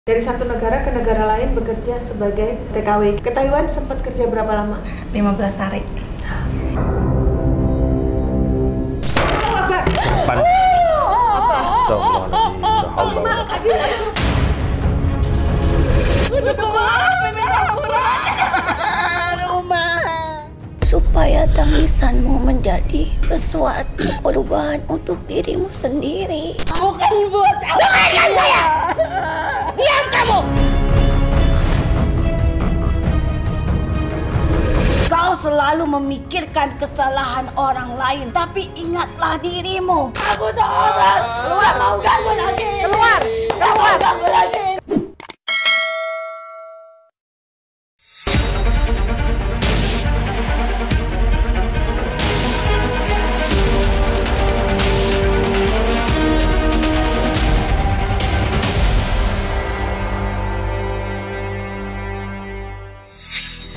Dari satu negara ke negara lain bekerja sebagai TKW. Ke Taiwan sempat kerja berapa lama? 15 hari. Apa? Apa? Supaya tangisanmu menjadi sesuatu perubahan untuk dirimu sendiri. Bukan buat dengarkan saya. Diam kamu. Kau selalu memikirkan kesalahan orang lain, tapi ingatlah dirimu. Aku tak orang. Keluar, mau ganggu lagi. Keluar, keluar, ganggu lagi.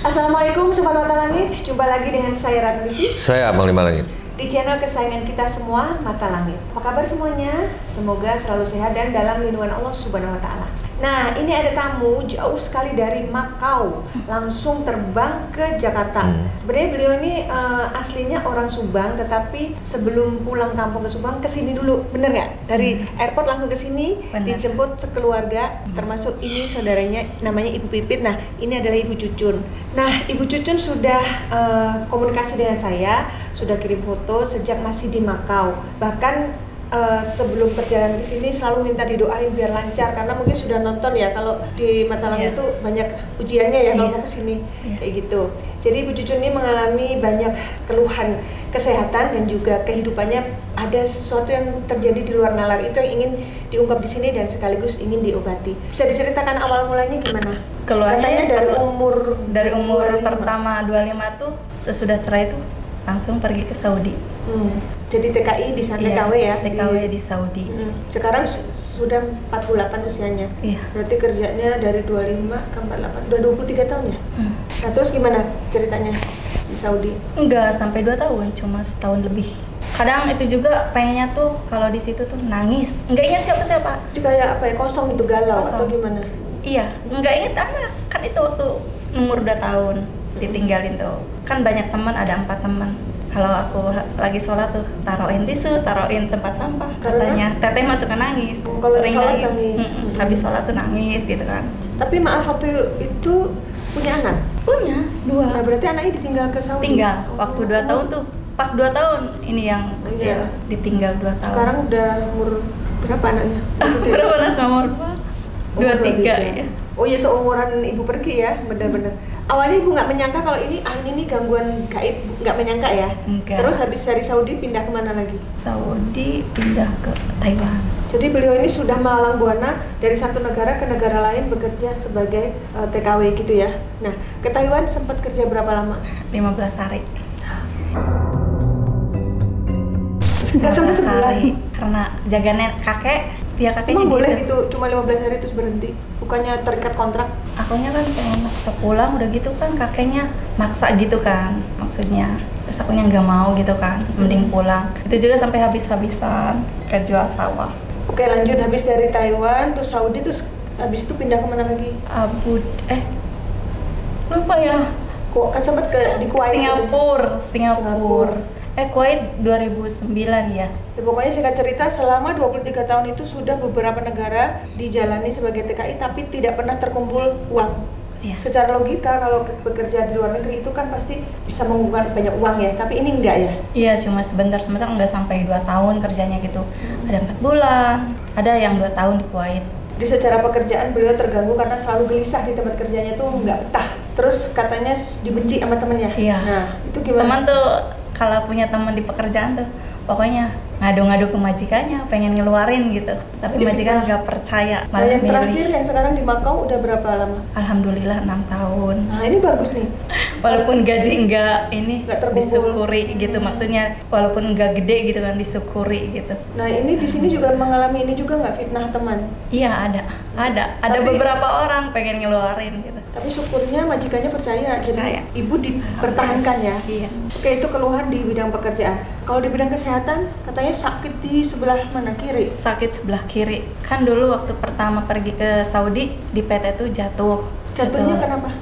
Assalamualaikum Sobat Mata Langit, jumpa lagi dengan saya Ratu Lici. Saya Abang Lima Langit. Di channel kesayangan kita semua, Mata Langit. Apa kabar semuanya? Semoga selalu sehat dan dalam lindungan Allah Subhanahu wa Ta'ala. Nah, ini ada tamu jauh sekali dari Makau, langsung terbang ke Jakarta. Sebenarnya beliau ini aslinya orang Subang, tetapi sebelum pulang kampung ke Subang, kesini dulu, bener nggak? Dari airport langsung ke sini, dijemput sekeluarga, termasuk ini saudaranya, namanya Ibu Pipit. Nah, ini adalah Ibu Cucun. Nah, Ibu Cucun sudah komunikasi dengan saya, sudah kirim foto sejak masih di Makau. Bahkan sebelum perjalanan ke sini selalu minta didoain biar lancar, karena mungkin sudah nonton ya kalau di Mata Langit itu banyak ujiannya ya kalau mau ke sini kayak gitu. Jadi Ibu Cucun ini mengalami banyak keluhan kesehatan dan juga kehidupannya ada sesuatu yang terjadi di luar nalar, itu yang ingin diungkap di sini dan sekaligus ingin diobati. Bisa diceritakan awal mulanya gimana? Keluarnya Katanya dari umur pertama 25 tuh sesudah cerai tuh langsung pergi ke Saudi. Jadi TKI di sana, TKW ya? TKW di Saudi. Sekarang sudah 48 usianya. Iya. Berarti kerjanya dari 25 ke 48, udah 23 tahun ya? Nah terus gimana ceritanya di Saudi? Enggak sampai 2 tahun, cuma setahun lebih. Kadang itu juga pengennya tuh kalau di situ tuh nangis. Enggak ingat siapa-siapa. Kayak apa ya, kosong itu, galau atau gimana? Iya, enggak ingat anak. Kan itu waktu umur 2 tahun ditinggalin tuh. Kan banyak teman, ada 4 teman. Kalau aku lagi sholat tuh taruhin tisu, taruhin tempat sampah. Katanya teteh mah suka nangis. Kalau sering sholat nangis. Habis sholat tuh nangis gitu kan. Tapi maaf, waktu itu punya anak? Punya 2. Nah berarti anaknya ditinggal ke Saudi? Tinggal waktu 2 tahun tuh. Pas 2 tahun ini yang kecil ditinggal 2 tahun. Sekarang udah umur berapa anaknya? Berapa umur? 23 ya. Oh ya, seumuran ibu pergi ya, benar-benar. Awalnya ibu nggak menyangka kalau ini gangguan gaib, nggak menyangka ya? Enggak. Terus habis dari Saudi pindah kemana lagi? Saudi pindah ke Taiwan. Jadi beliau ini sudah melalang buana dari satu negara ke negara lain bekerja sebagai TKW gitu ya. Nah, ke Taiwan sempat kerja berapa lama? 15 hari. Nggak sampai sebulan. Karena jagain kakek. Ya kakeknya emang boleh gitu. itu cuma 15 hari terus berhenti? Bukannya terikat kontrak? Akunya kan pengen maksa pulang, udah gitu kan kakeknya maksa gitu kan maksudnya. Terus akunya nggak mau gitu kan, mending pulang. Itu juga sampai habis-habisan kejual sawah. Oke, lanjut. Habis dari Taiwan terus Saudi, terus habis itu pindah kemana lagi? Lupa ya. Kok kan sempat di Kuwait? Singapura. Kuwait 2009 ya. Pokoknya singkat cerita, selama 23 tahun itu sudah beberapa negara dijalani sebagai TKI tapi tidak pernah terkumpul uang. Iya. Secara logika kalau bekerja di luar negeri itu kan pasti bisa mengumpulkan banyak uang ya, tapi ini enggak ya? Iya, cuma sebentar nggak sampai 2 tahun kerjanya gitu. Ada 4 bulan, ada yang 2 tahun di Kuwait. Di secara pekerjaan beliau terganggu karena selalu gelisah di tempat kerjanya tuh nggak betah. Terus katanya dibenci sama temennya. Iya. Nah, itu gimana? Teman tuh kalau punya teman di pekerjaan tuh pokoknya ngadu-ngadu ke majikannya, pengen ngeluarin gitu. Tapi majikan nggak percaya, Nah, yang terakhir yang sekarang di Makau udah berapa lama? Alhamdulillah 6 tahun. Nah, ini bagus nih. Walaupun gaji nggak terkumpul, disyukuri gitu. Maksudnya walaupun nggak gede gitu kan, disyukuri gitu. Nah, ini di sini juga mengalami ini juga nggak, fitnah teman? Iya, ada beberapa orang pengen ngeluarin gitu. Tapi syukurnya majikannya percaya, jadi ibu dipertahankan ya. Iya. Oke, itu keluhan di bidang pekerjaan. Kalau di bidang kesehatan, katanya sakit di sebelah mana? Kiri? Sakit sebelah kiri. Kan dulu waktu pertama pergi ke Saudi, di PT tuh jatuh. Jatuhnya kenapa?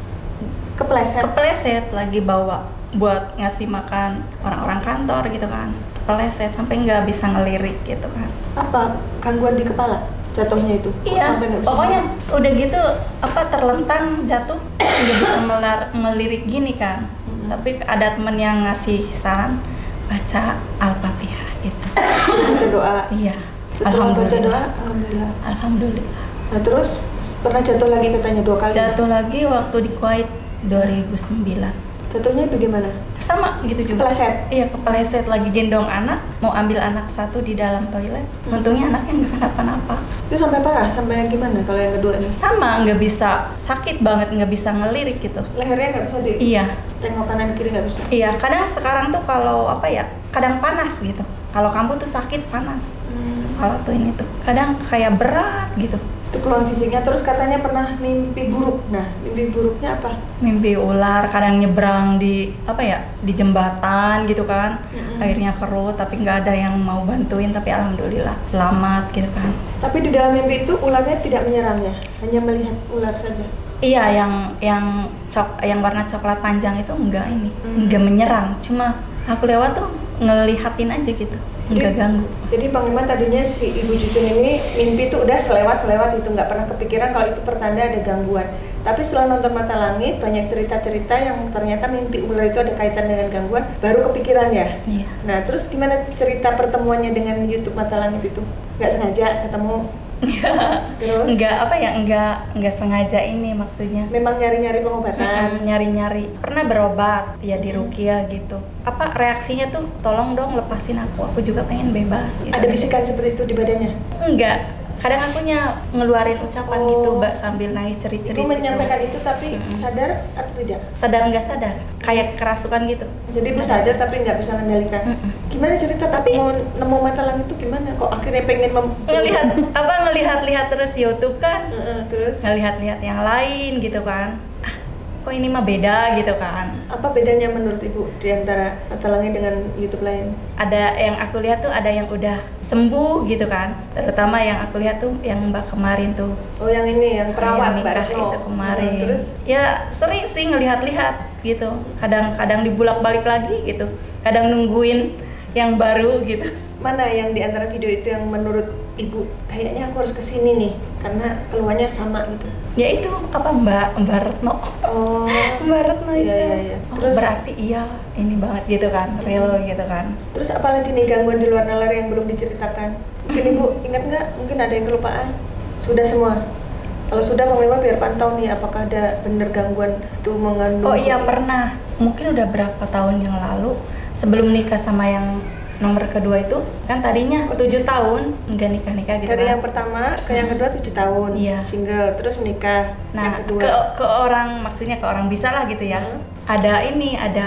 Kepleset? Kepleset, lagi bawa buat ngasih makan orang-orang kantor gitu kan. Kepleset sampai nggak bisa ngelirik gitu kan. Apa? Gangguan di kepala? Jatuhnya itu? Iya, Sampai nggak bisa pokoknya udah gitu terlentang jatuh, nggak bisa melirik gini kan. Tapi ada temen yang ngasih saran, baca Al-Fatihah gitu. baca doa? Iya. Setelah baca doa, Alhamdulillah. Alhamdulillah. Nah terus pernah jatuh lagi katanya 2 kali? Jatuh lagi waktu di Kuwait 2009. Jatuhnya bagaimana? Sama gitu juga. Kepleset? Iya, kepleset lagi gendong anak, mau ambil anak satu di dalam toilet. Untungnya anaknya nggak kenapa-napa. Itu sampai parah? Sampai gimana kalau yang kedua ini? Sama, nggak bisa, sakit banget, nggak bisa ngelirik gitu. Lehernya nggak bisa di Iya. tengok kanan kiri nggak bisa? Iya, kadang sekarang tuh kalau kadang panas gitu. Kalau kamu tuh sakit panas. Kalau tuh ini tuh, kadang kayak berat gitu. Itu keluhan fisiknya. Terus katanya pernah mimpi buruk. Nah, mimpi buruknya apa? Mimpi ular, kadang nyebrang di di jembatan gitu kan. Airnya kerut, tapi nggak ada yang mau bantuin, tapi alhamdulillah selamat gitu kan. Tapi di dalam mimpi itu ularnya tidak menyerang ya? Hanya melihat ular saja? Iya, yang warna coklat panjang itu enggak enggak menyerang, cuma aku lewat tuh ngelihatin aja gitu, enggak ganggu. Jadi Panglima tadinya si Ibu Cucun ini mimpi tuh udah selewat itu, nggak pernah kepikiran kalau itu pertanda ada gangguan. Tapi setelah nonton Mata Langit, banyak cerita-cerita yang ternyata mimpi ular itu ada kaitan dengan gangguan, baru kepikiran ya? Iya. Nah terus gimana cerita pertemuannya dengan YouTube Mata Langit itu? Nggak sengaja ketemu? Terus? Enggak sengaja ini maksudnya. Memang nyari-nyari pengobatan? Nyari-nyari. Pernah berobat ya di Rukia gitu. Reaksinya tuh, tolong dong lepasin aku juga pengen bebas gitu. Ada bisikan seperti itu di badannya? Enggak. Kadang akunya ngeluarin ucapan gitu, Mbak, sambil nangis cerit-cerit. Ibu gitu. menyampaikan itu tapi sadar atau tidak? Sadar nggak sadar, kayak kerasukan gitu. Jadi Ibu sadar tapi nggak bisa mengendalikan. Gimana cerita tapi mau nemu Mata Langit itu gimana? Kok akhirnya pengen ngelihat terus YouTube kan? Terus? Ngelihat yang lain gitu kan. Kok ini mah beda gitu kan. Apa bedanya menurut Ibu di antara Mata Langit dengan YouTube lain? Ada yang aku lihat tuh ada yang udah sembuh gitu kan. Terutama yang aku lihat tuh yang Mbak kemarin tuh. Oh yang ini, yang perawat yang nikah Mbak Retno. itu kemarin. Terus? Ya sering sih ngelihat-lihat gitu. Kadang dibulak-balik lagi gitu. Kadang nungguin yang baru gitu. Mana yang di antara video itu yang menurut Ibu kayaknya aku harus kesini nih karena keluhannya sama gitu? Ya itu Mbak Retno. Oh. Mbak Retno itu. Iya. Oh, Terus berarti iya ini banget gitu kan, real gitu kan. Terus apalagi nih gangguan di luar nalar yang belum diceritakan? Mungkin Ibu ingat nggak? Mungkin ada yang kelupaan? Sudah semua? Kalau sudah Panglima biar pantau nih apakah ada bener gangguan itu mengandung. Oh iya pernah. Mungkin udah berapa tahun yang lalu sebelum nikah sama yang nomor kedua itu kan tadinya 7 tahun nggak nikah gitu. Dari kan. yang pertama ke yang kedua 7 tahun. Iya. Single terus menikah. Nah, yang kedua ke orang maksudnya ke orang bisa lah gitu ya. Ada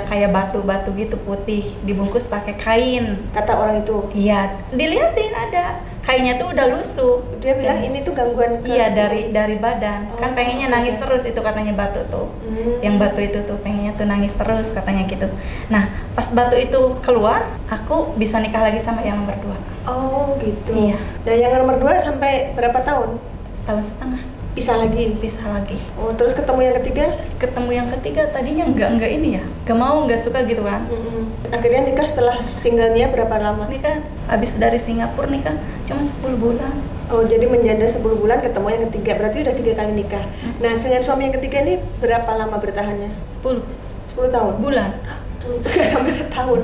kayak batu-batu gitu putih dibungkus pakai kain. kata orang itu. Iya, dilihatin ada. Kainnya tuh udah lusuh. Dia bilang ini tuh gangguan ke Iya, dari badan. Oh, Kan pengennya oke. nangis terus itu katanya batu tuh. Yang batu itu tuh pengennya tuh nangis terus katanya gitu. Nah, pas batu itu keluar, aku bisa nikah lagi sama yang nomor 2. Oh gitu. Iya. Dan yang nomor 2 sampai berapa tahun? Setahun setengah Pisah lagi. bisa lagi. Oh terus ketemu yang ketiga? Ketemu yang ketiga tadinya enggak ini ya. Nggak suka gitu kan. Akhirnya nikah setelah singlenya berapa lama? Nikah habis dari Singapura nikah cuma 10 bulan. Oh jadi menjanda 10 bulan ketemu yang ketiga, berarti udah 3 kali nikah. Nah dengan suami yang ketiga ini berapa lama bertahannya? 10 tahun? Bulan. Gak sampai setahun.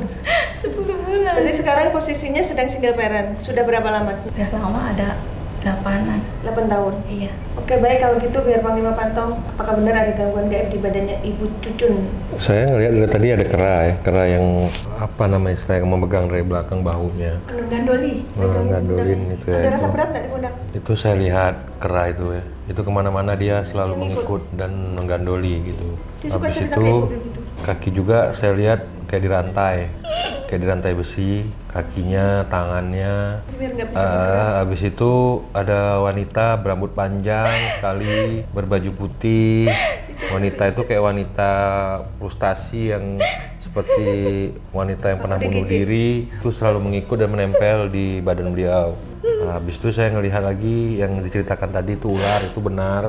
10 bulan. Berarti sekarang posisinya sedang single parent. Sudah berapa lama? Udah lama ada 8-an. 8 tahun. Iya. Oke baik kalau gitu biar Panglima pantau apakah benar ada gangguan gaib di badannya Ibu Cucun. Saya ngelihat tadi ada kera yang istilahnya memegang dari belakang bahunya. Gandoli. Gandolin itu ya. Ada rasa berat nggak di pundak? Itu saya lihat kera itu ya. Itu kemana-mana dia selalu mengikut dan menggandoli gitu. Dia suka Habis cerita itu kayak gitu. kaki juga saya lihat kayak dirantai. kayak dirantai besi, kakinya, tangannya. Biar nggak bisa bergerak. Habis itu ada wanita berambut panjang sekali, berbaju putih. Wanita itu kayak wanita frustasi yang seperti wanita yang pernah bunuh diri, itu selalu mengikut dan menempel di badan beliau. Habis itu saya ngelihat lagi yang diceritakan tadi itu ular, itu benar.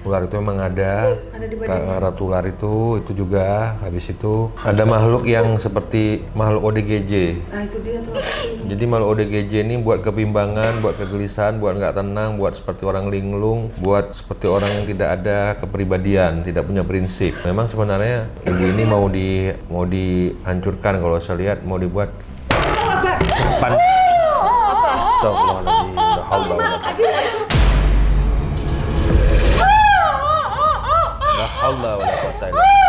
Ular itu memang ada di badannya. Ratu ular itu juga. Habis itu ada makhluk yang seperti makhluk ODGJ. Nah itu dia tuh. Jadi makhluk ODGJ ini buat kebimbangan, buat kegelisahan, buat nggak tenang, buat seperti orang linglung, buat seperti orang yang tidak ada kepribadian, tidak punya prinsip. Memang sebenarnya ibu ini mau dihancurkan, kalau saya lihat mau dibuat depan. Astagfirullahaladzim. La haula wala quwata illa billah.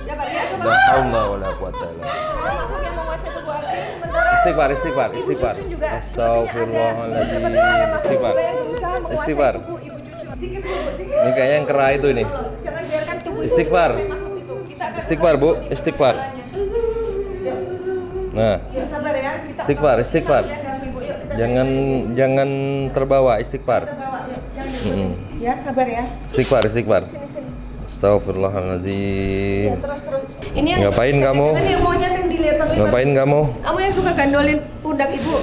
Sabar ya, sabar. La haula wala quwata illa billah. Makhluk yang menguasai tubuh Agil sementara Istighfar. Ibu Cucun juga. Astagfirullahaladzim. Sebenarnya ada makhluk Istighfar. juga yang berusaha menguasai Istighfar. tubuh Ibu Cucun. Sikit dulu, sikit. Ini kayaknya yang kera itu ini. Jangan biarkan tubuh Istighfar. menguasai makhluk itu. Kita akan Istighfar, Bu. menguasai Istighfar. permasalahannya. Nah, Yuk sabar ya. Kita Istighfar. Ya, ganggu Ibu. Yuk, kita jangan terbawa, istighfar. bawa. Yuk, jangan ya, sabar ya. Istighfar. Sini. Astagfirullahaladzim. Ya, terus. Ini yang Ngapain kamu? Ini yang monyet yang dilihat Bang Iman. Ngapain kamu? Kamu yang suka gandolin pundak Ibu.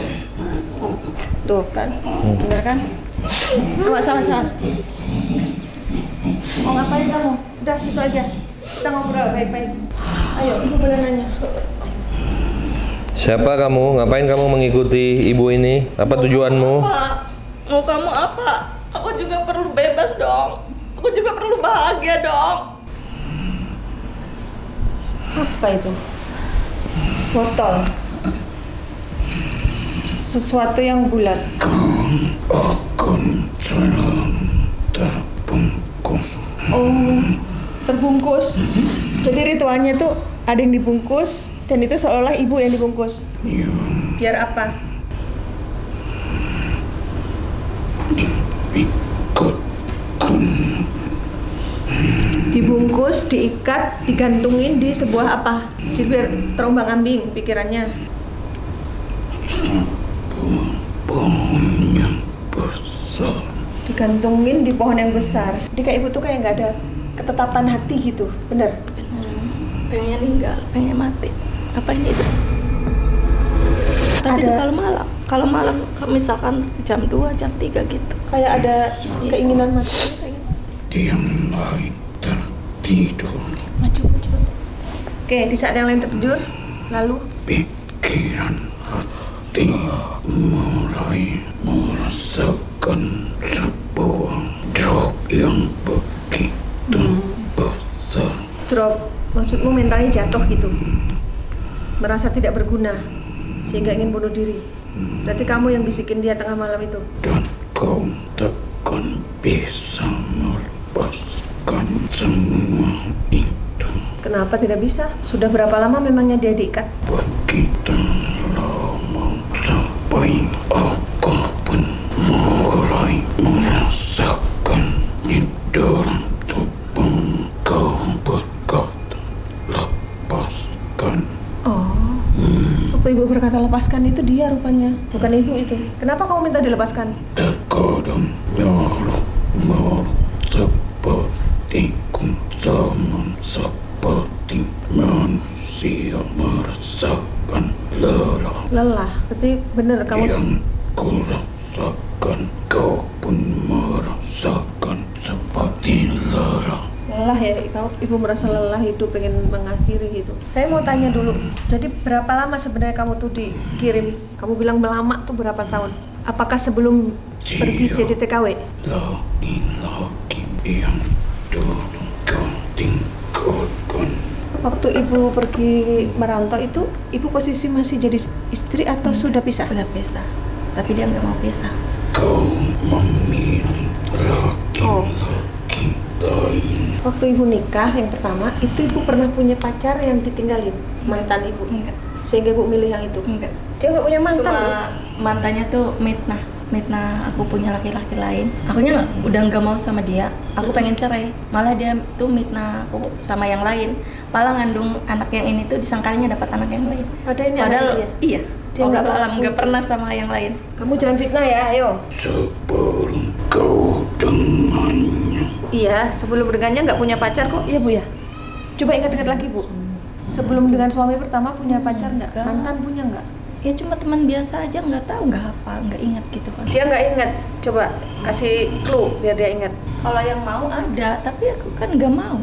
Tuh kan. Bener kan? Awas. Mau ngapain kamu? Udah situ aja. Kita ngobrol baik-baik. Ayo, Ibu boleh nanya. Siapa kamu? Ngapain kamu mengikuti ibu ini? Apa tujuanmu? Mau kamu apa? Aku juga perlu bebas dong. Aku juga perlu bahagia dong. Apa itu? Botol. Sesuatu yang bulat. Akan selalu terbungkus. Oh, terbungkus. Jadi ritualnya tuh ada yang dibungkus dan itu seolah ibu yang dibungkus. Ya, Biar apa? ikutkan Dibungkus, diikat, digantungin di sebuah apa? Jadi biar terombang-ambing pikirannya. pohon yang besar. Digantungin di pohon yang besar. Jadi kayak ibu tuh kayak nggak ada ketetapan hati gitu, bener? Pengen meninggal, pengen mati. Apa ini? Tapi Ada- itu kalau malam misalkan jam 2, jam 3 gitu. Kayak ada keinginan mati. Kayak Yang lain tertidur. maju. Oke, di saat yang lain tertidur, lalu Pikiran hati mulai merasakan sebuah drop yang begitu besar. drop. Maksudmu mentalnya jatuh gitu, merasa tidak berguna, sehingga ingin bunuh diri. Berarti kamu yang bisikin dia tengah malam itu. Dan kau takkan bisa melepaskan semua itu. Kenapa tidak bisa? Sudah berapa lama memangnya dia diikat? Begitu lama sampai aku pun mulai merasakan di dalam tubuh. Kau berkata lepaskan. Oh, waktu ibu berkata lepaskan itu dia rupanya, bukan ibu itu. Kenapa kamu minta dilepaskan? Terkadang makhluk sepertiku sama seperti manusia merasakan lelah. Lelah, berarti bener kamu. Yang kurasakan kau pun merasakan seperti lelah. Lelah ya, ibu merasa lelah hidup, pengen mengakhiri gitu. Saya mau tanya dulu, jadi berapa lama sebenarnya kamu tuh dikirim? Kamu bilang lama tuh berapa tahun? Apakah sebelum pergi Iya. jadi TKW? Laki-laki yang dulu kau tinggalkan. Waktu ibu pergi merantau itu, ibu posisi masih jadi istri atau sudah pisah? Udah pisah, tapi dia nggak mau pisah. Kau memilih laki-laki lain. Waktu ibu nikah yang pertama, itu ibu pernah punya pacar yang ditinggalin, mantan ibu. Enggak. Sehingga ibu milih yang itu. Enggak. Dia nggak punya mantan loh. Cuma mantannya tuh mitnah. mitnah aku punya laki-laki lain. Akunya udah nggak mau sama dia, aku pengen cerai. Malah dia tuh mitnah aku sama yang lain. Malah ngandung anak yang ini tuh disangkanya dapat anak yang lain. Padahal iya, dia nggak pernah sama yang lain. Kamu jangan fitnah ya, ayo. Sebelum kau dengannya. Iya, sebelum dengannya nggak punya pacar kok. Iya Bu ya. Coba ingat-ingat lagi Bu. Sebelum dengan suami pertama punya pacar nggak? Mantan punya nggak? Ya cuma teman biasa aja, nggak tahu, nggak hafal, nggak ingat gitu kan. Dia nggak ingat. Coba kasih clue biar dia ingat. Kalau yang mau ada, tapi aku kan nggak mau.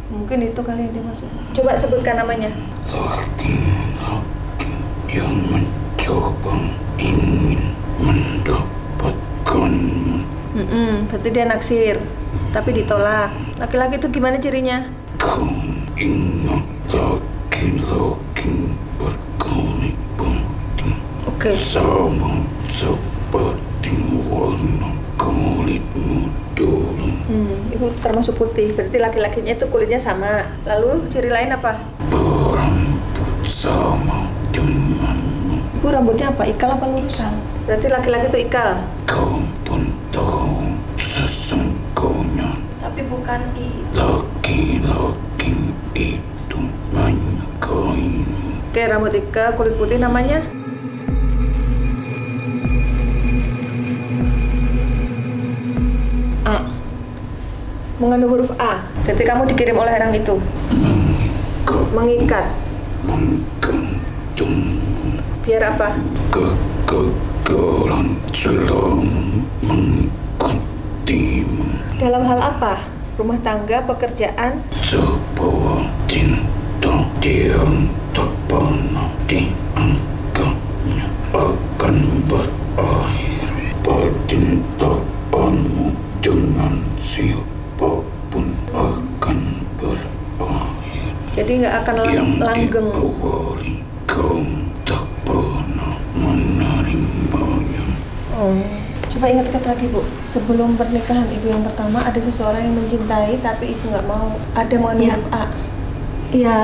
Mungkin itu kali yang dia maksud. Coba sebutkan namanya. Laki-laki yang mencoba ingin mendapatkanmu. Berarti dia naksir, tapi ditolak. Laki-laki itu gimana cirinya? Kau ingat laki-laki berkulit putih. Oke. Sama seperti warna kulitmu dulu. Ibu termasuk putih, berarti laki-lakinya itu kulitnya sama. Lalu ciri lain apa? Berambut sama denganmu. Ibu rambutnya apa? Ikal apa lurus? Ikal. Berarti laki-laki itu ikal. Kau pun tahu sesungguhnya Tapi bukan itu. laki-laki itu menyukaimu. Oke, rambut ikal, kulit putih namanya? A. Mengandung huruf A. Berarti kamu dikirim oleh orang itu. Mengikat. Menggantungmu. Biar apa? Kegagalan selalu mengikutimu. Dalam hal apa? Rumah tangga, pekerjaan? Sebuah cinta yang tak pernah dianggapnya akan berakhir. Percintaanmu dengan siapapun akan berakhir. Jadi nggak akan Yang langgeng. diawali kau tak pernah menerimanya. Coba ingat-ingat lagi Bu. Sebelum pernikahan ibu yang pertama ada seseorang yang mencintai tapi ibu nggak mau. Ada mengandung Iya. huruf A. Ya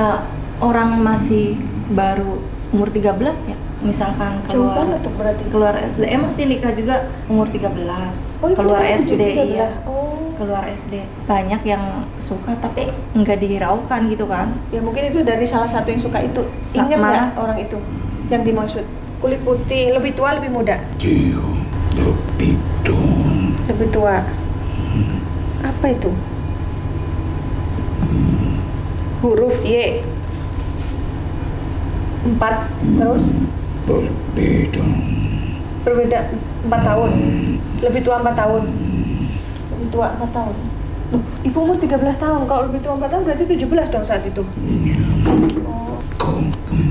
orang masih baru umur 13 ya. Misalkan Jauh keluar banget tuh berarti. keluar SD, masih nikah juga umur 13. Oh, ibu Keluar nikah SD 13. iya. Oh. Keluar SD. Banyak yang suka tapi nggak dihiraukan gitu kan. Ya mungkin itu dari salah satu yang suka itu. Ingat nggak orang itu yang dimaksud? Kulit putih, lebih tua, lebih muda? Dia lebih tua. Lebih tua. Apa itu? Huruf Y. 4 terus Berbeda. berbeda 4 tahun. Lebih tua 4 tahun. Lebih tua 4 tahun. Loh, ibu umur 13 tahun. Kalau lebih tua 4 tahun berarti 17 dong saat itu. Kau pun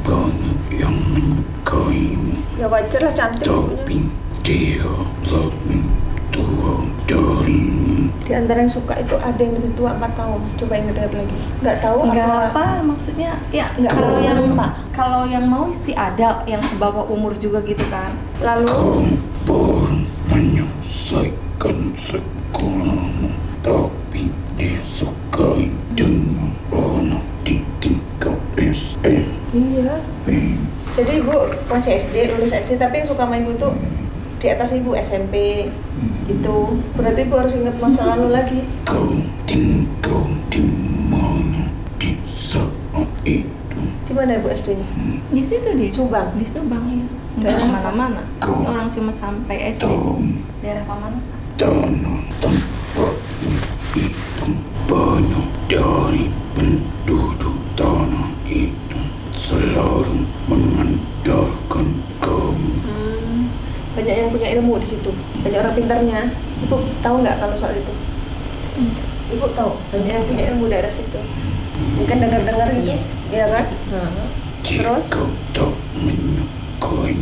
banyak yang menyukaimu. Ya wajar lah, cantik ibunya. Tapi dia lebih tua darimu. Di antara yang suka itu ada yang lebih tua 4 tahun. Coba ingat-ingat lagi. Nggak tahu Nggak apa. apa maksudnya ya Nggak kalau mau yang lupa. kalau yang mau sih ada yang sebawah umur juga gitu kan. Lalu Kau baru menyelesaikan sekolahmu, tapi disukai dengan anak di tingkat SMP. iya. Jadi ibu masih SD, lulus SD, tapi yang suka sama ibu tuh di atas ibu SMP gitu. Berarti ibu harus ingat masa lalu lagi. Kau tinggal di mana di saat itu? Di mana ibu SD-nya? Di situ di Subang. Di Subang ya. Nggak kemana-mana. Orang cuma sampai SD. Daerah Paman. Tanah tempat itu banyak dari penduduk tanah itu selalu mengandalkan kamu. Banyak yang punya ilmu di situ. Banyak orang pintarnya. Ibu tahu nggak kalau soal itu? Ibu tahu. Banyak yang punya ilmu daerah situ. Mungkin dengar-dengar gitu. Iya kan? Terus? Jika tak menyukai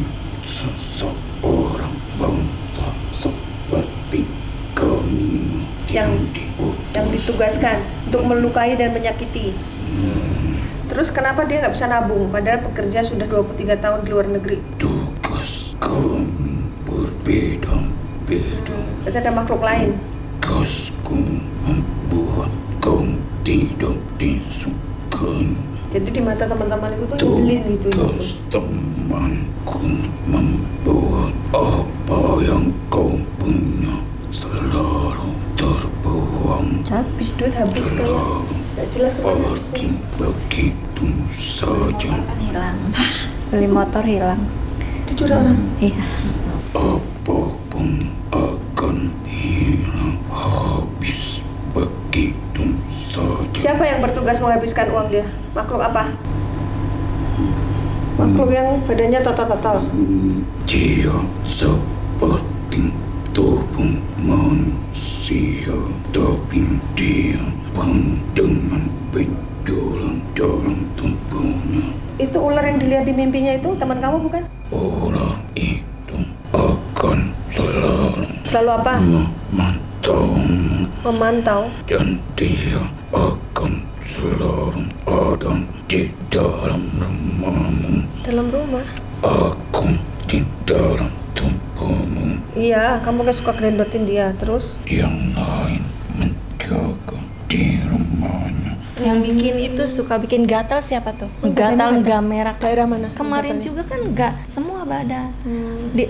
seseorang bangsa seperti kami yang diutus ditugaskan untuk melukai dan menyakiti. Terus kenapa dia nggak bisa nabung padahal bekerja sudah 23 tahun di luar negeri? tugas kami berbeda-beda. Berarti ada makhluk lain. Tugasku membuat kau tidak disukai. Jadi di mata teman-teman itu tuh nyebelin gitu. Tugas temanku membuat apa yang kau punya selalu terbuang, Habis duit habis kayak nggak jelas kemana pergi habisnya. begitu saja. Kan hilang. Beli motor hilang. Itu curi orang. Iya. Apapun akan hilang habis begitu saja. Siapa yang bertugas menghabiskan uang dia? Makhluk apa? Makhluk yang badannya total-total. Dia seperti tubuh manusia, tapi dia dengan benjolan dalam tubuhnya. Itu ular yang dilihat di mimpinya itu teman kamu bukan? Ular itu akan selalu Apa? memantaumu, Memantau. dan dia akan selalu ada di dalam rumahmu. Dalam rumah. Aku di dalam tubuhmu, Iya, kamu kayak suka gerendotin dia. Terus? yang lain menjaga di rumahnya. Yang bikin itu suka bikin gatal siapa tuh? Gatal nggak merah. Daerah mana? Kemarin Gatalnya? juga kan nggak semua badan.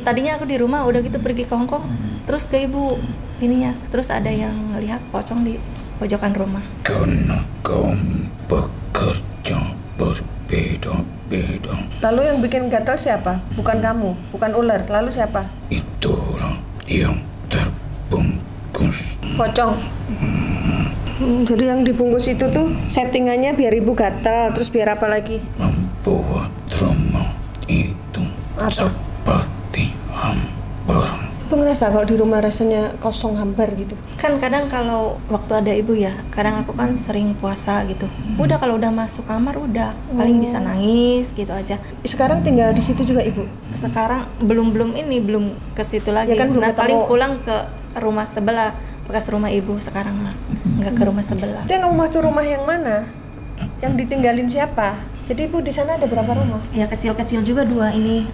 Tadinya aku di rumah udah gitu pergi ke Hongkong, terus ke ibu ininya, terus ada yang lihat pocong di pojokan rumah. Karena kamu bekerja berbeda-beda, Lalu yang bikin gatal siapa? Bukan kamu, bukan ular. Lalu siapa? itulah yang terbungkus. Pocong. Jadi yang dibungkus itu tuh settingannya biar ibu gatal, terus biar apa lagi? Membuat rumah itu Apa? seperti hambar. Ibu ngerasa kalau di rumah rasanya kosong hambar gitu. Kan kadang kalau waktu ada ibu ya, kadang aku kan sering puasa gitu. Udah kalau udah masuk kamar udah paling bisa nangis gitu aja. Sekarang tinggal di situ juga ibu. Sekarang belum ke situ lagi. Ya kan belum Nah, ketemu. paling pulang ke rumah sebelah, bekas rumah ibu sekarang mah. Nggak ke rumah sebelah. Itu yang kamu masuk rumah yang mana? Yang ditinggalin siapa? Jadi ibu di sana ada berapa rumah? Ya kecil-kecil juga dua ini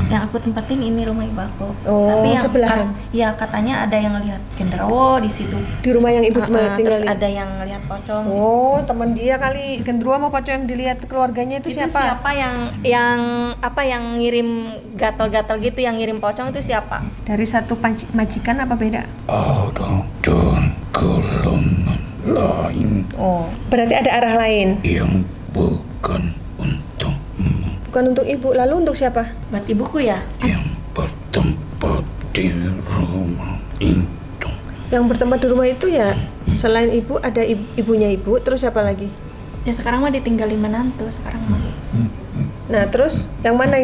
yang aku tempatin ini rumah ibu aku. Oh, Tapi yang sebelahan. ya katanya ada yang lihat genderuwo di situ. Di rumah yang ibu Terus tinggalin. ada yang lihat pocong. Oh, teman dia kali gendruwo sama pocong yang dilihat keluarganya itu siapa? Siapa yang ngirim gatal-gatal gitu, yang ngirim pocong itu siapa? Dari satu majikan apa beda? Ada dan golongan lain Oh, berarti ada arah lain. yang bukan untukmu, Bukan untuk ibu, lalu untuk siapa? Buat ibuku ya. yang bertempat di rumah itu. Yang bertempat di rumah itu ya selain ibu ada ibunya ibu, terus siapa lagi? Ya sekarang mah ditinggalin menantu sekarang mah. Nah, terus yang mana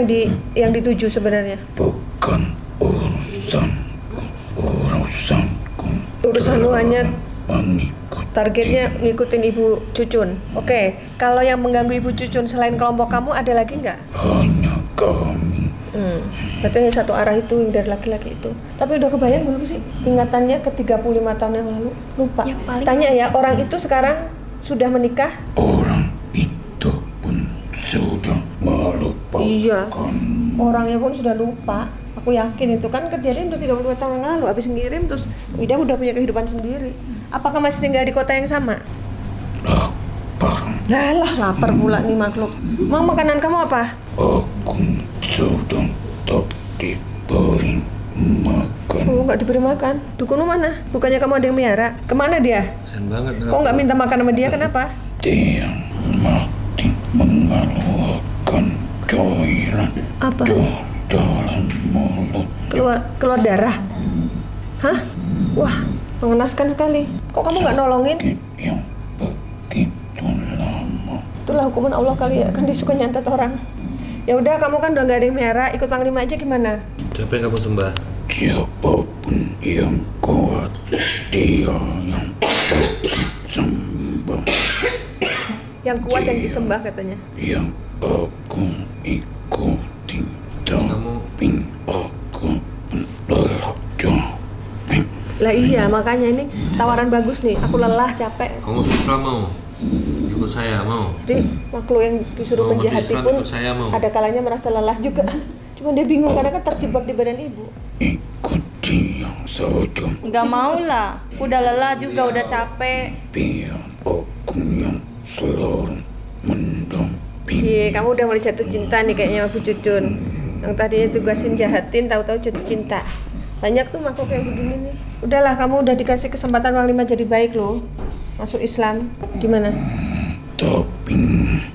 yang dituju sebenarnya? Bukan urusanku, urusanku Urusan lu hanya mengikuti. targetnya ngikutin ibu Cucun. Oke, kalau yang mengganggu ibu Cucun selain kelompok kamu ada lagi nggak? Hanya kami. Berarti hanya satu arah itu yang dari laki-laki itu. Tapi udah kebayang belum sih ingatannya ke 35 tahun yang lalu? Lupa. Ya, paling- Tanya ya, orang itu sekarang sudah menikah? Orang itu pun sudah melupakan. Iya. Orangnya pun sudah lupa. Aku yakin itu kan kejadian udah 35 tahun yang lalu. Habis ngirim terus Ida udah punya kehidupan sendiri. Apakah masih tinggal di kota yang sama? Lapar. Lah, lapar pula nih makhluk. Mau makanan kamu apa? Aku sudah tak diberi makan. Oh, nggak diberi makan. Dukun mana? Bukannya kamu ada yang melihara? Kemana dia? Kasian banget. Kok nggak minta makan sama dia? Kenapa? Dia mati mengeluarkan cairan Apa? dalam mulut. Keluar darah? Hah? Wah, mengenaskan sekali. Kok kamu nggak nolongin? Yang begitu lama. Itulah hukuman Allah kali ya, kan dia suka nyantet orang. Ya udah, kamu kan udah nggak ada yang melihara, ikut panglima aja gimana? Siapa yang kamu sembah? Siapapun yang kuat, dia yang sembah. Yang kuat yang disembah katanya. Yang aku ikuti, tapi aku lelah capek. Lah iya, makanya ini tawaran bagus nih. Aku lelah, capek. Kamu masuk Islam mau? Ikut saya mau? Jadi makhluk yang disuruh Mau masuk menjahati Islam, pun ikut saya mau? ada kalanya merasa lelah juga. Cuma dia bingung karena kan terjebak di badan ibu. Ikut dia saja, Nggak mau lah, udah lelah juga, udah capek. biar aku yang selalu mendampingi. Cie, kamu udah mulai jatuh cinta nih kayaknya aku Cucun. Yang tadinya tugasin jahatin, tahu-tahu jatuh cinta. Banyak tuh makhluk kayak begini nih. Udahlah, kamu udah dikasih kesempatan Panglima jadi baik loh. Masuk Islam. Gimana? Tapi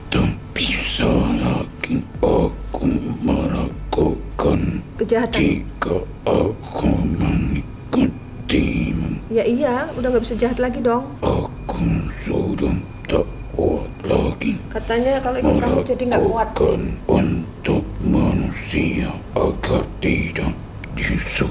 tak bisa lagi aku melakukan Kejahatan. jika aku mengikutimu. Ya iya, udah nggak bisa jahat lagi dong. Aku sudah tak kuat lagi Katanya kalau ikut kamu jadi nggak kuat. melakukan untuk manusia agar tidak disukai.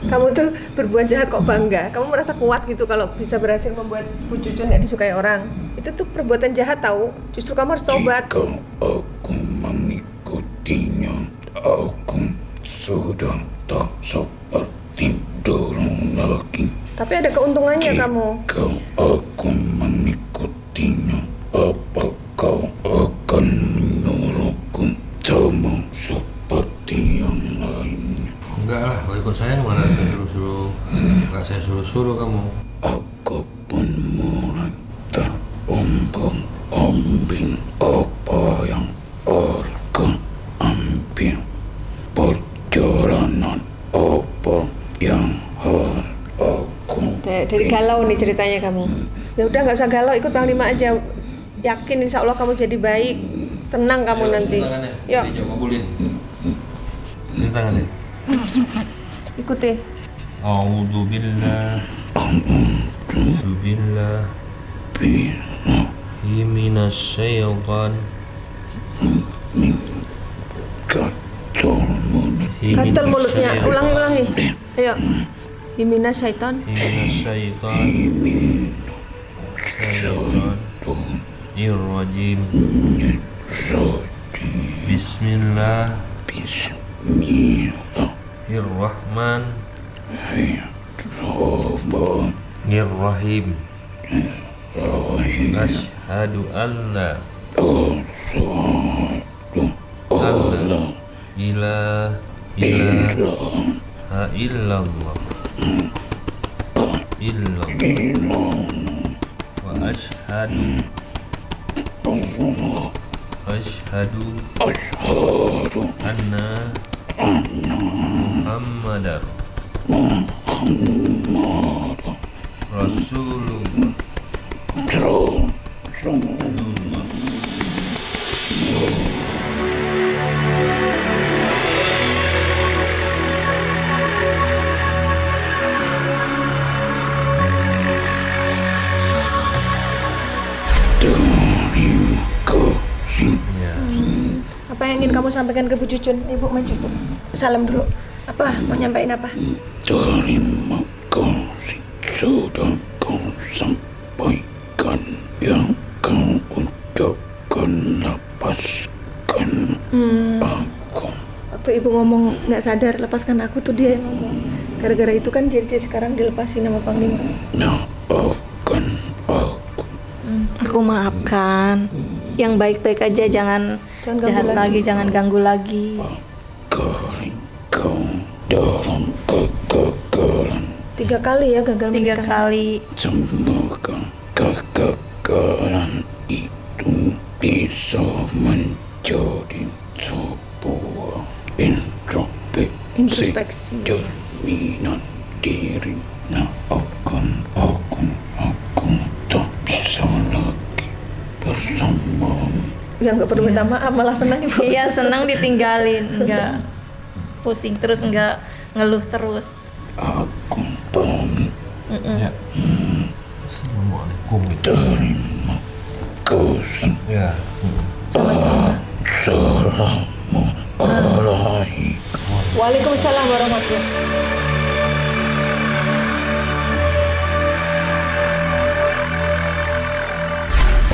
Kamu tuh berbuat jahat kok bangga. Kamu merasa kuat gitu kalau bisa berhasil membuat Bu Cucun nggak disukai orang. Itu tuh perbuatan jahat tahu. Justru kamu harus tobat. Jika aku mengikutinya, aku sudah tak seperti dulu lagi. Tapi ada keuntungannya kamu. Jika aku mengikutinya, apa kau akan menyuruhku sama seperti yang lainnya? Enggak lah, kalau ikut saya malah saya suruh-suruh. Enggak saya suruh-suruh kamu. Aku pun mulai terombang-ambing apa yang harus ambil, perjalanan apa yang harus aku. Dari galau nih ceritanya kamu. Ya udah nggak usah galau, ikut Panglima aja. Yakin insya Allah kamu jadi baik. Tenang kamu nanti. Yuk, Kabulin. Ini tangannya. ikuti. A'udzu billah. A'udzu billah. Minasyaitan. Gatal mulutnya. Ulangi. Ayo. Himina syaitan. Minasyaitan. Irrajim. Bismillah. Bismillahirrahmanirrahim. Asyhadu an la ilaha illallah wa asyhadu anna Muhammadar Rasulullah. Terima kasih. Ya. Apa yang ingin kamu sampaikan ke Bu Cucun? Ibu maju, Bu. Salam dulu. Apa? Mau nyampein apa? Terima kasih sudah kau sampaikan yang kau ucapkan, lepaskan aku. Waktu ibu ngomong nggak sadar lepaskan aku tuh dia yang ngomong. Gara-gara itu kan jadi sekarang dilepasin sama Panglima. Maafkan aku. Aku maafkan. Yang baik-baik aja, jangan Jangan jahat ganggu lagi, jangan ganggu lagi. Kali kau dalam kegagalan, 3 kali ya gagal 3 menikah. kali. semoga kegagalan itu bisa menjadi sebuah Introspeksi. cerminan diri. Akan aku tak bisa lagi bersamamu. Ya nggak perlu minta maaf, malah senang ibu. Iya, senang ditinggalin, enggak pusing terus, enggak ngeluh terus. Aku pamit. Ya. Assalamualaikum. Terima kasih. Ya. Assalamualaikum. Waalaikumsalam warahmatullahi.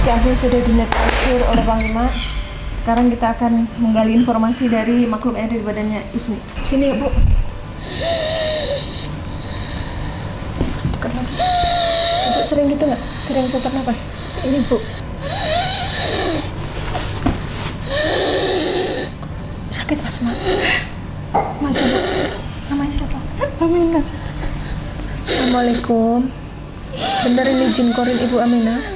Akhirnya sudah dinetralisir oleh Panglima. Sekarang kita akan menggali informasi dari makhluk yang ada di badannya Ismi. Sini ya, Bu. Dekat lagi. Ibu sering gitu nggak? Sering sesak napas? Ini, Bu. Sakit Mas, Ma. Ma, coba. Namanya siapa? Aminah. Assalamualaikum. Benar ini jin korin Ibu Aminah?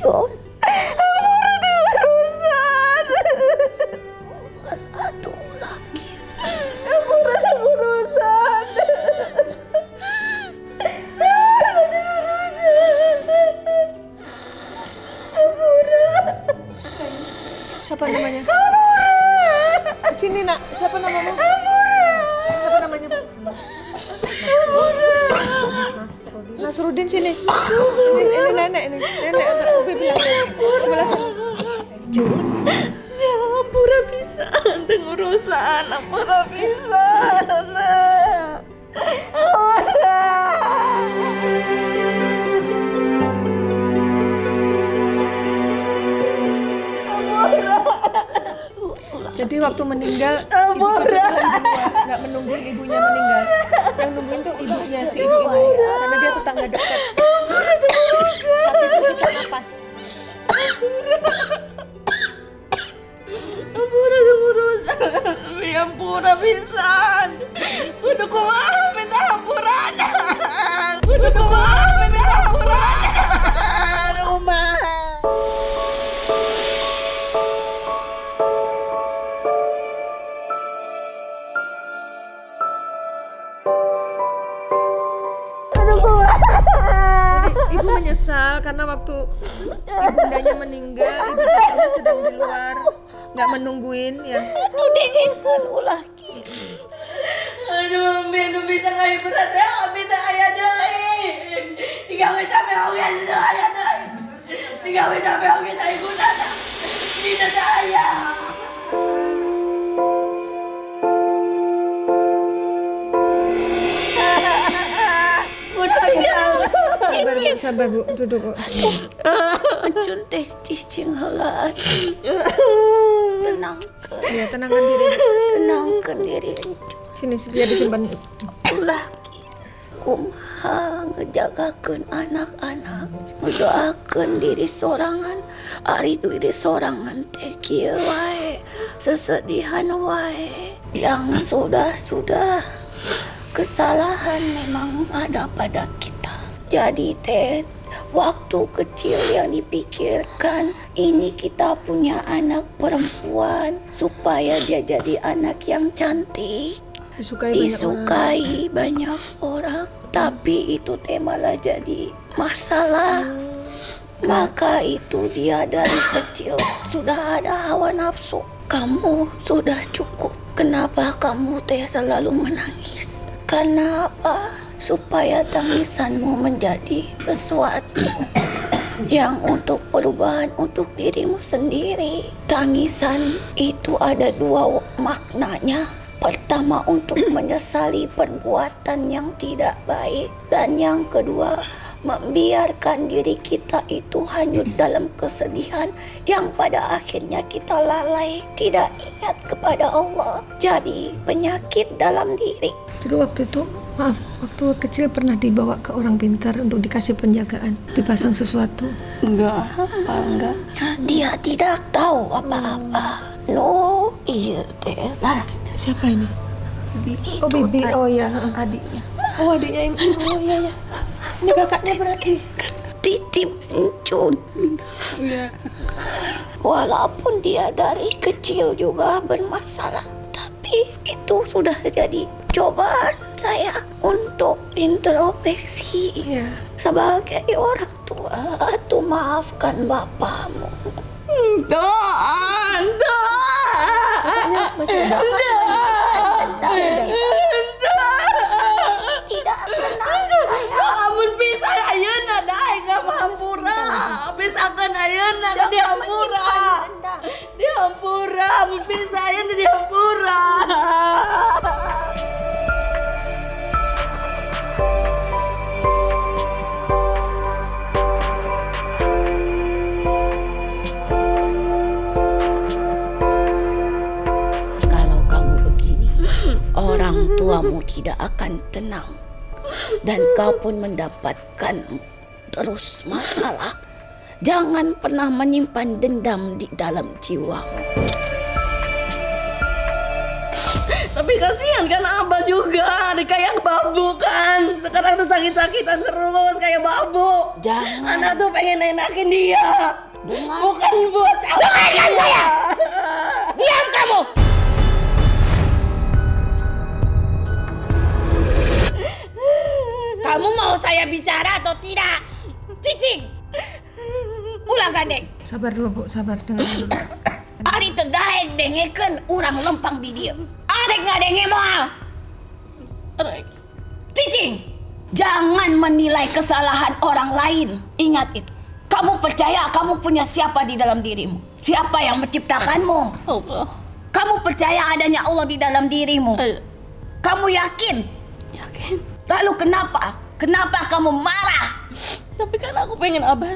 Jun? Ampura berurusan. Satu lagi. Ampura berurusan. Siapa namanya? Sini nak, siapa namamu? Siapa namanya? Nasrudin sini. Ini nenek ini. Nenek Ubi bilang sebelah sana. Jun, Ampura bisa urusan. Ampura bisa. Jadi waktu meninggal, ibu Kecil lagi di luar, nggak menungguin ibunya meninggal. Yang nungguin tuh ibunya si ibu ini, karena dia tetangga dekat. Sampai itu sesak napas. Ampura urusan. Ampura bisa. Kudu kumaha minta hampurana. Kudu kumaha minta hampurana. Rumah. Jadi ibu menyesal karena waktu ibundanya meninggal, ibu Kecilnya sedang di luar, nggak menungguin ya. Nu dinginkeun ulah ki. Aduh, nu bisa ngahibur teh abi teh aya deui. Digawe capek oge teh aya deui. Digawe capek oge teh gunana. Dina teh aya. Cincin. Sabar bu, duduk bu. Ancun teh cicing heula. Tenang. Ya tenangkan diri. Tenangkan diri. Sini biar disimpan. Ulah kumaha ngejagakeun anak-anak, ngedoakeun diri sorangan, ari diri sorangan teh kieu wae, sesedihan wae. Yang sudah kesalahan memang ada pada kita. Jadi teh waktu kecil yang dipikirkan ini kita punya anak perempuan supaya dia jadi anak yang cantik. Disukai banyak orang, tapi itu teh malah jadi masalah. Maka itu dia dari kecil sudah ada hawa nafsu. Kamu sudah cukup. Kenapa kamu teh selalu menangis? Karena apa? Supaya tangisanmu menjadi sesuatu yang untuk perubahan untuk dirimu sendiri. Tangisan itu ada dua maknanya. Pertama, untuk menyesali perbuatan yang tidak baik, dan yang kedua, membiarkan diri kita itu hanyut dalam kesedihan yang pada akhirnya kita lalai, tidak ingat kepada Allah, jadi penyakit dalam diri. Dulu waktu itu, maaf, waktu kecil pernah dibawa ke orang pintar untuk dikasih penjagaan, dipasang sesuatu. Enggak. Dia tidak tahu apa-apa. No, iya teh lah. Siapa ini? Oh Bibi, oh ya, Adiknya. oh adiknya ibu, oh iya ya. Ini kakaknya berarti. Titip Encun. Iya. Walaupun dia dari kecil juga bermasalah, tapi itu sudah jadi cobaan saya untuk introspeksi. Iya. Sebagai orang tua, tuh maafkan bapakmu. Kakaknya masih ada. Tidak tenang saya. Amun bisa ayeuna da aing hampura. Bisakeun ayeuna ka dihampura. Dihampura, amun bisa ayeuna dihampura. Orang tuamu tidak akan tenang dan kau pun mendapatkan terus masalah. Jangan pernah menyimpan dendam di dalam jiwamu. Tapi kasihan kan Abah juga, kayak babu kan. Sekarang tuh sakit-sakitan terus kayak babu. Jangan. Anak tuh pengen enakin dia. Bukan buat Dengarkan saya. Diam kamu. Kamu mau saya bicara atau tidak? Cicing. Ulah gandeng. Sabar dulu Bu, sabar, dengar dulu. Ari terdaek dengekeun urang lempang di dieu. Adek ngadenge moal. Cicing, jangan menilai kesalahan orang lain. Ingat itu. Kamu percaya kamu punya siapa di dalam dirimu? Siapa yang menciptakanmu? Allah. Kamu percaya adanya Allah di dalam dirimu? Kamu yakin? Yakin. Lalu kenapa? Kenapa kamu marah? Tapi kan aku pengen Abah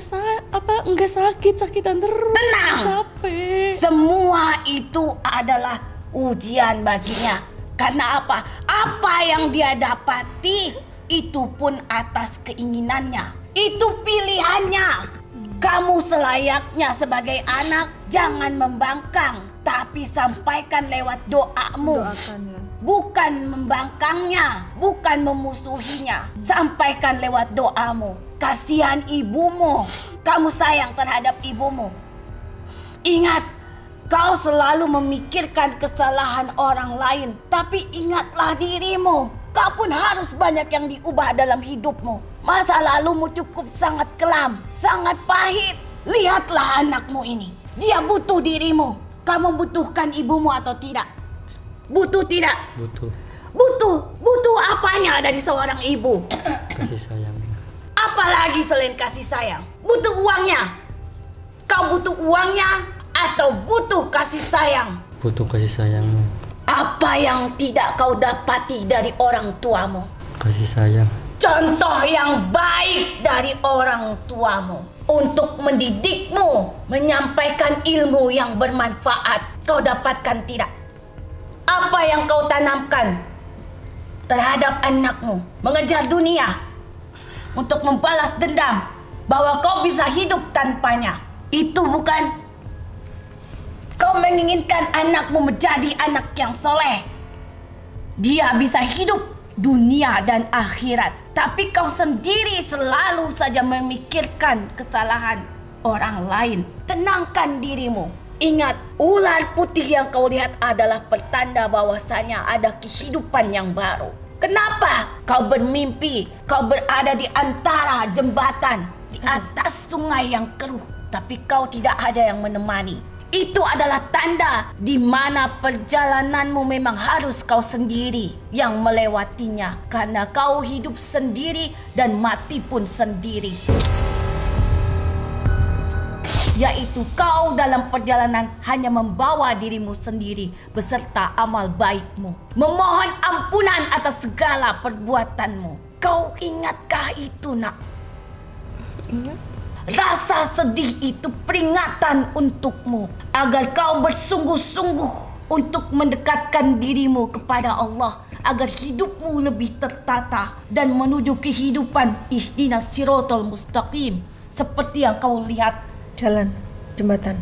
enggak sakitan terus. Tenang. Capek. Semua itu adalah ujian baginya. Karena apa? Apa yang dia dapati itu pun atas keinginannya. Itu pilihannya. Kamu selayaknya sebagai anak jangan membangkang, tapi sampaikan lewat doamu. Doakan ya. Bukan membangkangnya, bukan memusuhinya. Sampaikan lewat doamu. Kasihan ibumu. Kamu sayang terhadap ibumu. Ingat, kau selalu memikirkan kesalahan orang lain. Tapi ingatlah dirimu. Kau pun harus banyak yang diubah dalam hidupmu. Masa lalumu cukup sangat kelam, sangat pahit. Lihatlah anakmu ini. Dia butuh dirimu. Kamu butuhkan ibumu atau tidak? Butuh tidak? Butuh Butuh apanya dari seorang ibu? kasih sayang. Apalagi selain kasih sayang? Butuh uangnya? Kau butuh uangnya atau butuh kasih sayang? Butuh kasih sayangmu. Apa yang tidak kau dapati dari orang tuamu? Kasih sayang. Contoh yang baik dari orang tuamu untuk mendidikmu, menyampaikan ilmu yang bermanfaat. Kau dapatkan tidak? Apa yang kau tanamkan terhadap anakmu? Mengejar dunia untuk membalas dendam bahwa kau bisa hidup tanpanya. Itu bukan? Kau menginginkan anakmu menjadi anak yang soleh. Dia bisa hidup dunia dan akhirat. Tapi kau sendiri selalu saja memikirkan kesalahan orang lain. Tenangkan dirimu. Ingat, ular putih yang kau lihat adalah pertanda bahwasanya ada kehidupan yang baru. Kenapa kau bermimpi kau berada di antara jembatan, di atas sungai yang keruh, tapi kau tidak ada yang menemani? Itu adalah tanda di mana perjalananmu memang harus kau sendiri yang melewatinya, karena kau hidup sendiri dan mati pun sendiri. Yaitu kau dalam perjalanan hanya membawa dirimu sendiri beserta amal baikmu, memohon ampunan atas segala perbuatanmu. Kau ingatkah itu, nak? Ingat. Rasa sedih itu peringatan untukmu agar kau bersungguh-sungguh untuk mendekatkan dirimu kepada Allah, agar hidupmu lebih tertata dan menuju kehidupan ihdinas siratal mustaqim seperti yang kau lihat. Jalan, jembatan.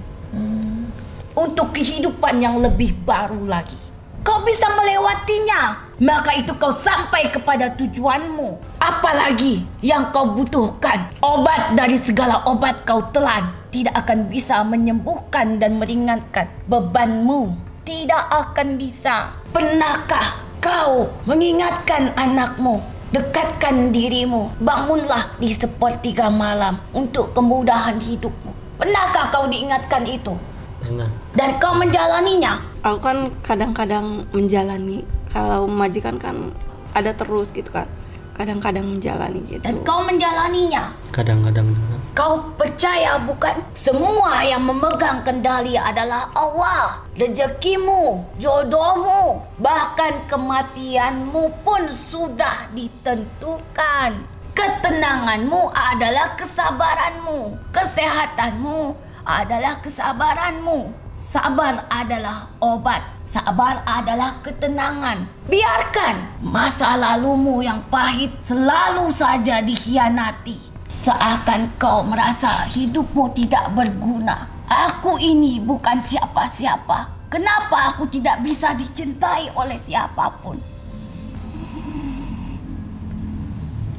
Untuk kehidupan yang lebih baru lagi. Kau bisa melewatinya, maka itu kau sampai kepada tujuanmu. Apalagi yang kau butuhkan, obat dari segala obat kau telan tidak akan bisa menyembuhkan dan meringankan bebanmu. Tidak akan bisa. Pernahkah kau mengingatkan anakmu? Dekatkan dirimu, bangunlah di sepertiga malam untuk kemudahan hidupmu. Pernahkah kau diingatkan itu? Pernah. Dan kau menjalaninya? Aku kan kadang-kadang menjalani. Kalau majikan kan ada terus gitu kan. Kadang-kadang menjalani gitu. Dan kau menjalaninya? Kadang-kadang juga. Kau percaya bukan? Semua yang memegang kendali adalah Allah. Rezekimu, jodohmu, bahkan kematianmu pun sudah ditentukan. Ketenanganmu adalah kesabaranmu. Kesehatanmu adalah kesabaranmu. Sabar adalah obat. Sabar adalah ketenangan. Biarkan masa lalumu yang pahit selalu saja dikhianati. Seakan kau merasa hidupmu tidak berguna. Aku ini bukan siapa-siapa. Kenapa aku tidak bisa dicintai oleh siapapun?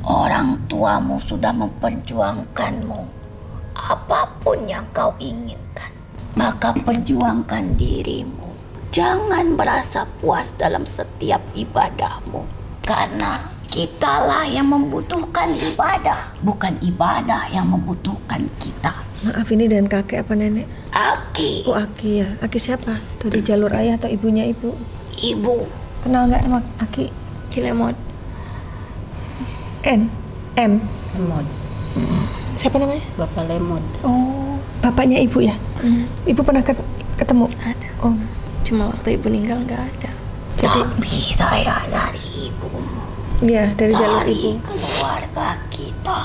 Orang tuamu sudah memperjuangkanmu. Apapun yang kau inginkan, maka perjuangkan dirimu. Jangan merasa puas dalam setiap ibadahmu. Karena kitalah yang membutuhkan ibadah, bukan ibadah yang membutuhkan kita. Maaf, ini dan kakek apa nenek? Aki. Oh, Aki ya. Aki siapa? Dari jalur ayah atau ibunya ibu? Ibu. Kenal nggak sama Aki? Cilemot. M. Lemot. Siapa namanya? Bapak Lemot. Oh, bapaknya ibu ya? Ibu pernah ketemu? Ada. Oh, Cuma waktu ibu meninggal nggak ada. jadi Tapi saya dari ibumu, ya dari jalur dari ibu. keluarga kita.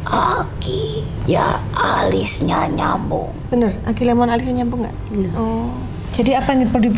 Aki, ya alisnya nyambung. Bener, Aki Lemon alisnya nyambung nggak? Oh, jadi apa yang perlu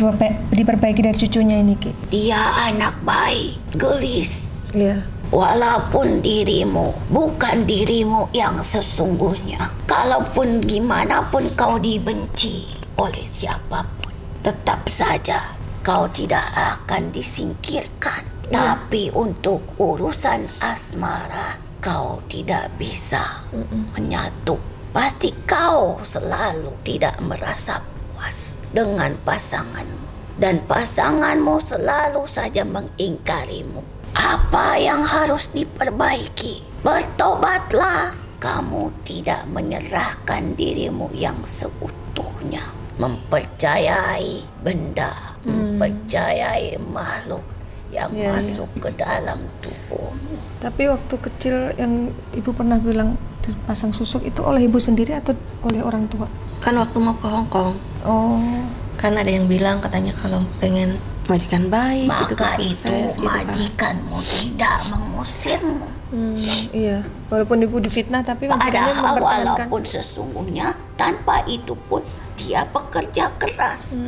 diperbaiki dari cucunya ini, Ki? Dia anak baik, gelis. Iya. Walaupun dirimu bukan dirimu yang sesungguhnya. Kalaupun gimana pun kau dibenci oleh siapapun, tetap saja kau tidak akan disingkirkan. Tapi untuk urusan asmara, kau tidak bisa menyatu. Pasti kau selalu tidak merasa puas dengan pasanganmu. Dan pasanganmu selalu saja mengingkarimu. Apa yang harus diperbaiki? Bertobatlah. Kamu tidak menyerahkan dirimu yang seutuhnya. Mempercayai benda, mempercayai makhluk yang masuk ke dalam tubuhmu. Tapi waktu kecil yang ibu pernah bilang dipasang susuk itu oleh ibu sendiri atau oleh orang tua? Kan waktu mau ke Hong Kong. Oh, Kan ada yang bilang katanya kalau pengen majikan baik gitu, Maka itu sukses gitu kan. majikanmu tidak mengusirmu. iya. Walaupun ibu difitnah, tapi majikannya Padahal mempertahankan. walaupun sesungguhnya tanpa itu pun dia bekerja keras.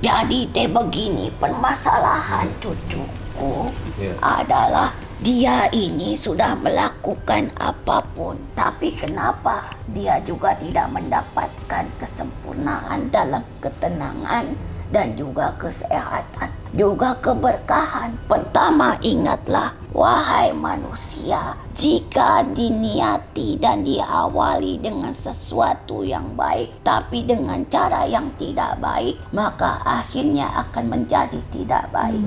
Jadi begini permasalahan cucuku adalah dia ini sudah melakukan apapun, tapi kenapa dia juga tidak mendapatkan kesempurnaan dalam ketenangan dan juga kesehatan, juga keberkahan. Pertama, ingatlah, wahai manusia, jika diniati dan diawali dengan sesuatu yang baik, tapi dengan cara yang tidak baik, maka akhirnya akan menjadi tidak baik.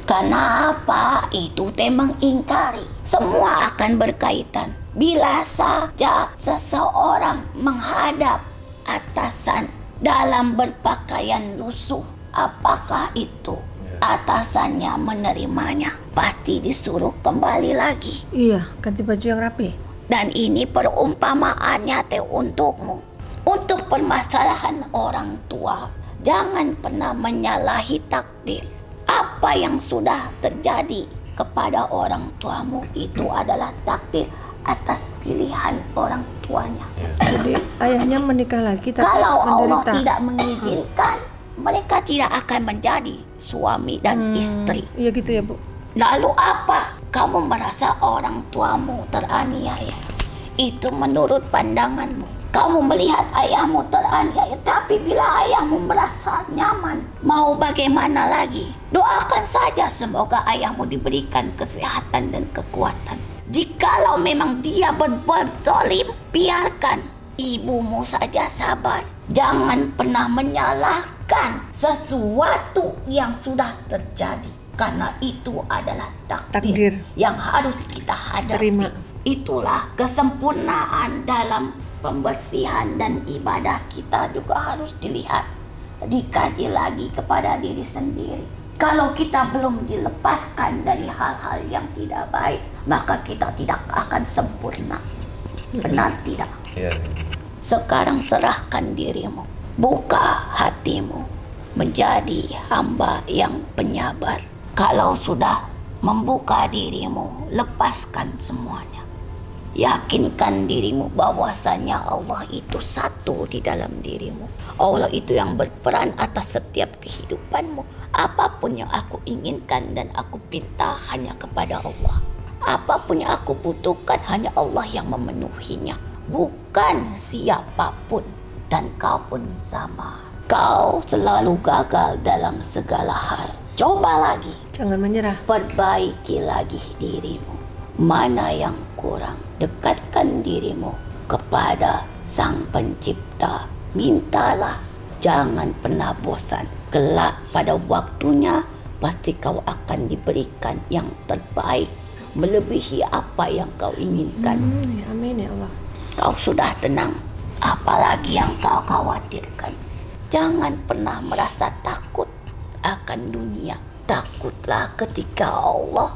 Karena apa? Itu mengingkari. Semua akan berkaitan. Bila saja seseorang menghadap atasan dalam berpakaian lusuh, apakah itu atasannya menerimanya? Pasti disuruh kembali lagi. Iya, ganti baju yang rapi. Dan ini perumpamaannya untukmu. Untuk permasalahan orang tua, jangan pernah menyalahi takdir. Apa yang sudah terjadi kepada orang tuamu itu adalah takdir atas pilihan orang tuanya. Jadi ayahnya menikah lagi tapi Kalau Allah menderita. tidak mengizinkan, mereka tidak akan menjadi suami dan istri. Iya gitu ya, Bu. Lalu apa? Kamu merasa orang tuamu teraniaya. Itu menurut pandanganmu. Kamu melihat ayahmu teraniaya, tapi bila ayahmu merasa nyaman, mau bagaimana lagi? Doakan saja semoga ayahmu diberikan kesehatan dan kekuatan. Jikalau memang dia berbuat zalim, biarkan. Ibumu saja sabar. Jangan pernah menyalahkan sesuatu yang sudah terjadi. Karena itu adalah takdir yang harus kita hadapi. Terima. Itulah kesempurnaan dalam pembersihan dan ibadah kita juga harus dilihat. Dikaji lagi kepada diri sendiri. Kalau kita belum dilepaskan dari hal-hal yang tidak baik, maka kita tidak akan sempurna. Benar tidak? Iya. Sekarang serahkan dirimu, buka hatimu menjadi hamba yang penyabar. Kalau sudah membuka dirimu, lepaskan semuanya. Yakinkan dirimu bahwasanya Allah itu satu di dalam dirimu. Allah itu yang berperan atas setiap kehidupanmu. Apapun yang aku inginkan dan aku pinta hanya kepada Allah. Apapun yang aku butuhkan hanya Allah yang memenuhinya, bukan siapapun. Dan kau pun sama. Kau selalu gagal dalam segala hal. Coba lagi. Jangan menyerah. Perbaiki lagi dirimu. Mana yang kurang, dekatkan dirimu kepada Sang Pencipta. Mintalah, jangan pernah bosan. Kelak pada waktunya pasti kau akan diberikan yang terbaik, melebihi apa yang kau inginkan. Amin ya Allah. Kau sudah tenang, apalagi yang kau khawatirkan. Jangan pernah merasa takut akan dunia. Takutlah ketika Allah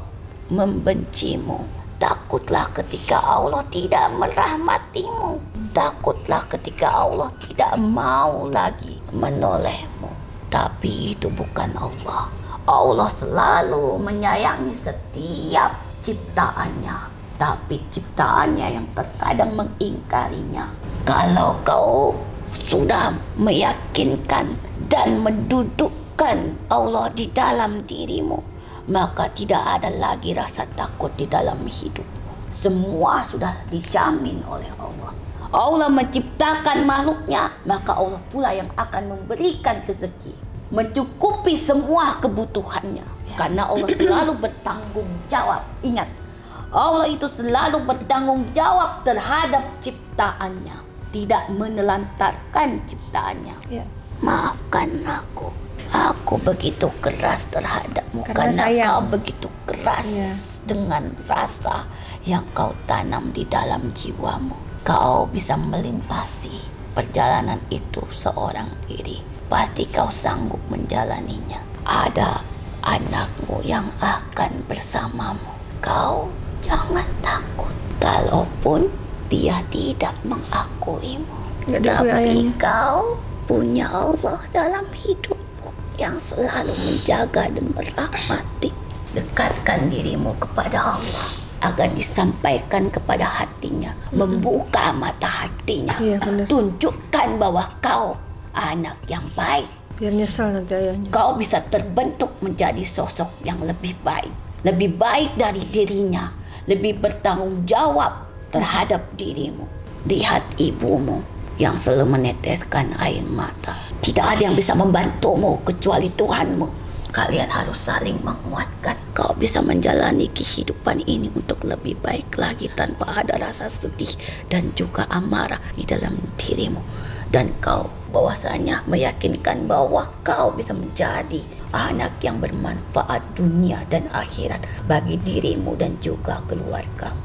membencimu. Takutlah ketika Allah tidak merahmatimu. Takutlah ketika Allah tidak mau lagi menolehmu. Tapi itu bukan Allah. Allah selalu menyayangi setiap ciptaannya. Tapi ciptaannya yang terkadang mengingkarinya. Kalau kau sudah meyakinkan dan mendudukkan Allah di dalam dirimu, maka tidak ada lagi rasa takut di dalam hidupmu. Semua sudah dijamin oleh Allah. Allah menciptakan makhluknya, maka Allah pula yang akan memberikan rezeki, mencukupi semua kebutuhannya. Karena Allah selalu bertanggung jawab. Ingat, Allah itu selalu bertanggung jawab terhadap ciptaannya, tidak menelantarkan ciptaannya. Ya. Maafkan aku begitu keras terhadapmu karena kau begitu keras dengan rasa yang kau tanam di dalam jiwamu. Kau bisa melintasi perjalanan itu seorang diri. Pasti kau sanggup menjalaninya. Ada anakmu yang akan bersamamu. Kau jangan takut, kalaupun dia tidak mengakuimu. Tapi kau punya Allah dalam hidupmu yang selalu menjaga dan merahmati. Dekatkan dirimu kepada Allah agar disampaikan kepada hatinya, membuka mata hatinya. Tunjukkan bahwa kau anak yang baik. Biar nyesal nanti ayahnya. Kau bisa terbentuk menjadi sosok yang lebih baik. Lebih baik dari dirinya. Lebih bertanggung jawab terhadap dirimu. Lihat ibumu yang selalu meneteskan air mata. Tidak ada yang bisa membantumu kecuali Tuhanmu. Kalian harus saling menguatkan. Kau bisa menjalani kehidupan ini untuk lebih baik lagi tanpa ada rasa sedih dan juga amarah di dalam dirimu. Dan kau bahwasanya meyakinkan bahwa kau bisa menjadi anak yang bermanfaat dunia dan akhirat bagi dirimu dan juga keluargamu.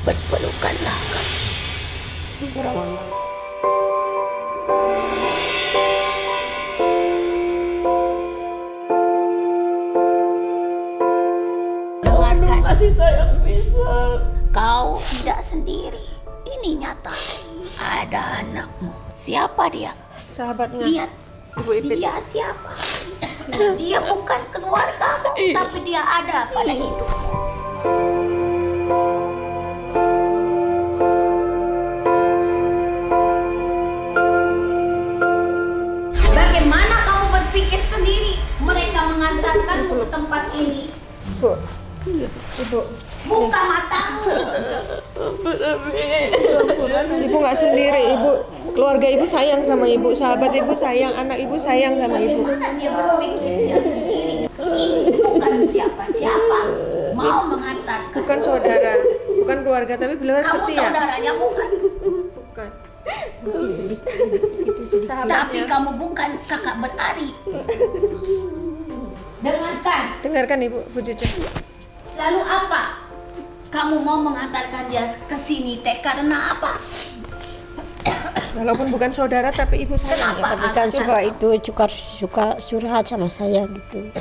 Berpelukanlah kami. Dengarkan. Kasih sayang bisa. Kau tidak sendiri. Ini nyata. Ada anakmu. Siapa dia? Sahabatnya. Lihat. Dia siapa? Dia bukan keluargamu, tapi dia ada pada hidupmu. Bagaimana kamu berpikir sendiri? Mereka mengantarkanmu ke tempat ini. Ibu. Buka matamu. Ibu nggak sendiri, Ibu. Keluarga Ibu sayang sama Ibu, sahabat Ibu sayang, anak Ibu sayang sama Ibu. Bagaimana dia berpikir dia sendiri? Ini bukan siapa-siapa. Mau mengantarkan. Bukan saudara, bukan keluarga, tapi beliau Kamu setia. saudaranya bukan. Bukan. Tapi kamu bukan kakak berari. Dengarkan. Dengarkan Ibu, Bu Cucu. Lalu apa? Kamu mau mengantarkan dia ke sini teh karena apa? Walaupun bukan saudara, tapi Ibu sayang. Kenapa? Tapi kan suka itu suka curhat sama saya gitu.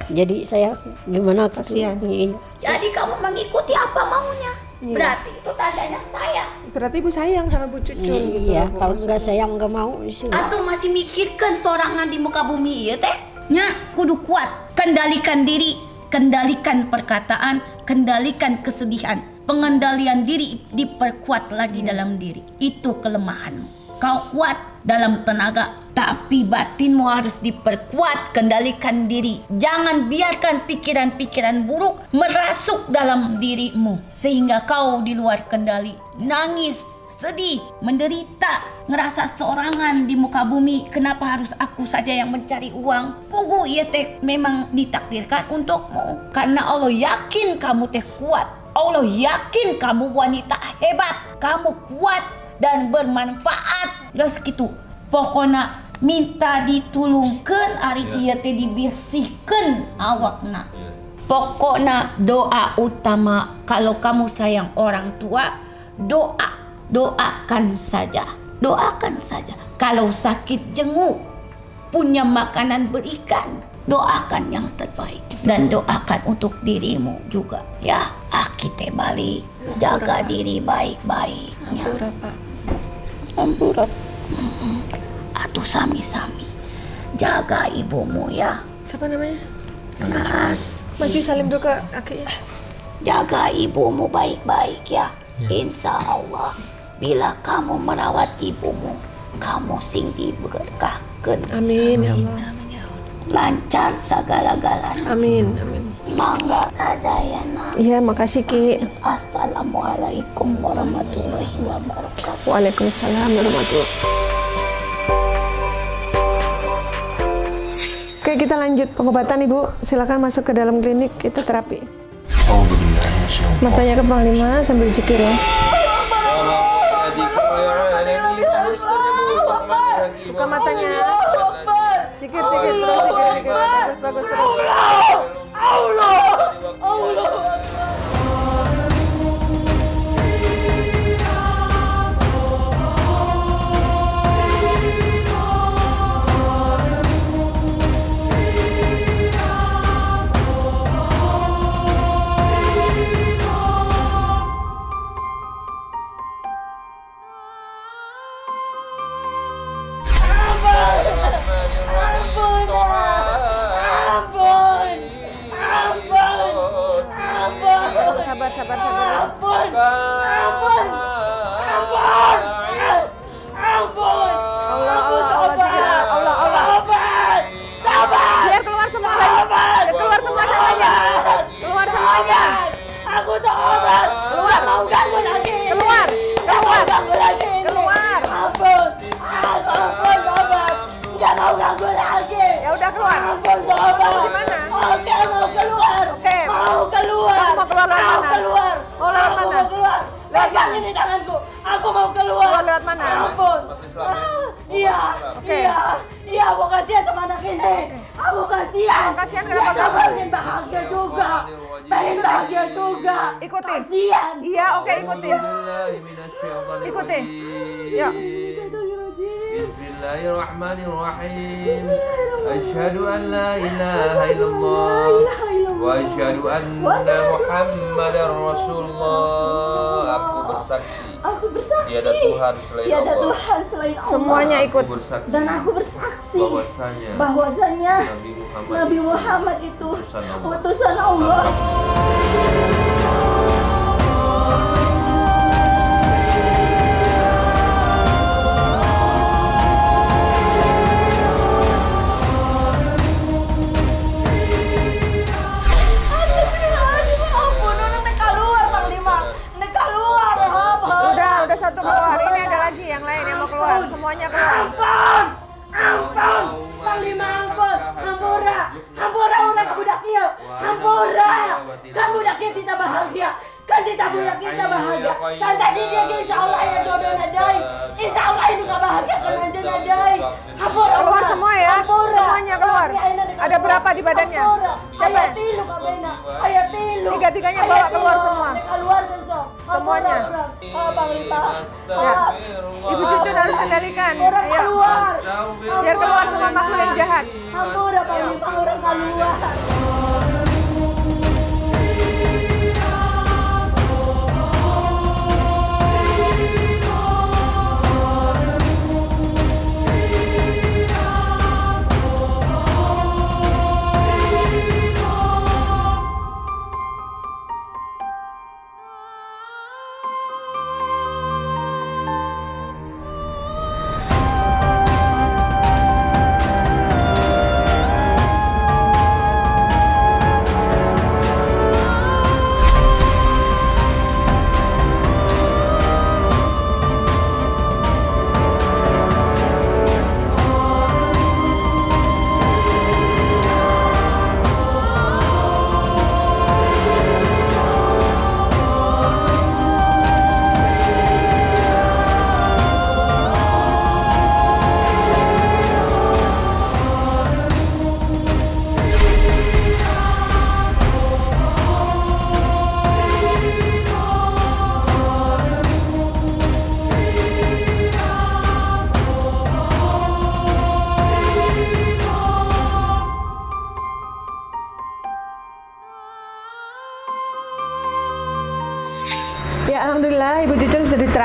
Jadi saya gimana Kasihan. Iya. Jadi kamu mengikuti apa maunya? Iya. Berarti itu tandanya sayang. Berarti Ibu sayang sama Bu Cucu. Iya, gitu, Bu. kalau enggak saya enggak mau disuruh. Atau masih mikirkan sorangan di muka bumi ya teh? Nya, kudu kuat. Kendalikan diri, kendalikan perkataan, kendalikan kesedihan. Pengendalian diri diperkuat lagi dalam diri. Itu kelemahanmu. Kau kuat dalam tenaga, tapi batinmu harus diperkuat. Kendalikan diri. Jangan biarkan pikiran-pikiran buruk merasuk dalam dirimu sehingga kau di luar kendali. Nangis, sedih, menderita, ngerasa seorangan di muka bumi. Kenapa harus aku saja yang mencari uang? Pugu ia teh memang ditakdirkan untukmu. Karena Allah yakin kamu teh kuat. Allah yakin kamu wanita hebat. Kamu kuat dan bermanfaat. Gak segitu. Pokoknya minta ditulungkan ari ieu teh dibersihkan awakna. Pokoknya doa utama kalau kamu sayang orang tua, doakan saja. Doakan saja. Kalau sakit jenguk, punya makanan berikan, doakan yang terbaik dan doakan untuk dirimu juga ya. Aki teh balik, jaga diri baik-baiknya. Ampura. Atuh sami-sami jaga ibumu ya. Siapa namanya? Mas, Maju salim dulu ke Aki ya. jaga ibumu baik-baik ya. Insya Allah bila kamu merawat ibumu, kamu sing diberkahkan. Amin ya Allah. Lancar segala-galanya. Amin, amin. Mangga Radayana. Iya, makasih Ki. Assalamualaikum warahmatullahi wabarakatuh. Waalaikumsalam warahmatullahi. Oke, kita lanjut pengobatan Ibu. Silakan masuk ke dalam klinik, kita terapi. Matanya ke Panglima sambil zikir ya. Buka matanya. Zikir terus, zikir. Bagus terus. Allah. Sabar. Allah. Biar keluar semua lagi. Biar keluar semua semuanya. Keluar semuanya. Aku tobat. Keluar. Mau ganggu lagi. Keluar. Ganggu lagi. Keluar. Ampun tobat. Nggak mau ganggu lagi. Ya udah keluar. Ampun tobat. Mau di mana? Oke, mau keluar. Oke. Mau keluar. Kamu mau keluar lewat mana? Keluar. Mau lewat mana? Mau keluar. Pegang ini tanganku. Aku mau keluar. Keluar lewat mana? Ampun. Iya. Oke. Iya, aku kasihan sama anak ini. Aku kasihan. Kasihan kenapa Dia kamu? pengen bahagia juga. Pengen bahagia juga. Ikutin. Kasihan. Iya, oke, ikutin. Ikutin. Yuk. Bismillahirrahmanirrahim. Asyhadu an la ilaha illallah wa asyhadu anna Muhammadar Rasulullah. Aku bersaksi. Tiada Tuhan selain Allah. Semuanya ikut. Dan aku bersaksi bahwasanya Nabi Muhammad itu utusan Allah. Udah satu keluar. Ini ada lagi yang lain yang mau keluar. Semuanya keluar. Ampun, Panglima ampun, hampura orang budak ieu, hampura, kan budak ieu tidak bahagia, kan kita budak kita bahagia, santai sih dia insyaallah ya jodohna deui, insyaallah itu gak bahagia kan anjeunna deui, hampura Keluar semua ya. Semuanya keluar. Ada berapa di badannya? Siapa? Aya tilu kabehna, aya tilu. Tiga-tiganya bawa keluar semua. Keluar besok. Semuanya. Panglima. Ya. Ibu Cucun harus kendalikan. Orang Ayo. keluar. Biar keluar semua makhluk yang jahat. Hampura Panglima orang keluar.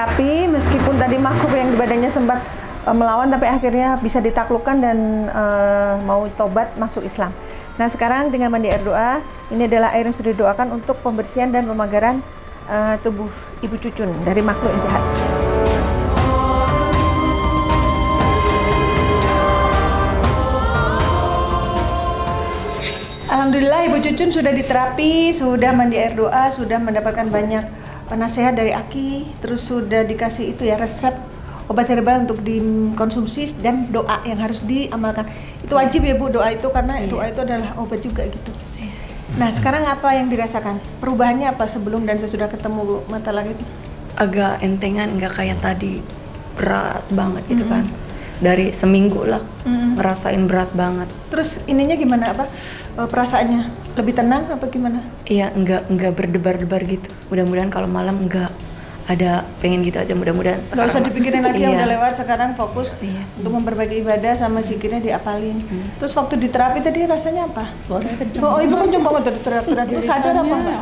diterapi, meskipun tadi makhluk yang di badannya sempat melawan, tapi akhirnya bisa ditaklukkan dan mau tobat masuk Islam. Nah sekarang dengan mandi air doa, ini adalah air yang sudah didoakan untuk pembersihan dan pemagaran tubuh Ibu Cucun dari makhluk yang jahat. Alhamdulillah Ibu Cucun sudah diterapi, sudah mandi air doa, sudah mendapatkan banyak nasihat dari Aki, terus sudah dikasih itu ya resep obat herbal untuk dikonsumsi dan doa yang harus diamalkan. Itu wajib ya Bu, doa itu, karena doa itu adalah obat juga gitu. Nah sekarang apa yang dirasakan? Perubahannya apa sebelum dan sesudah ketemu mata langit? Agak entengan, nggak kayak tadi berat banget gitu kan. Dari seminggu lah ngerasain berat banget. Terus ininya gimana, apa perasaannya? Lebih tenang apa gimana? Iya, nggak berdebar-debar gitu. Mudah-mudahan kalau malam nggak ada pengen gitu aja, mudah-mudahan. Nggak usah dipikirin lagi yang Iya. udah lewat, sekarang fokus untuk memperbaiki ibadah sama zikirnya diapalin. Terus waktu di terapi tadi rasanya apa? Suaranya kenceng. Oh Ibu kenceng banget tuh di terapi. Sadar apa enggak?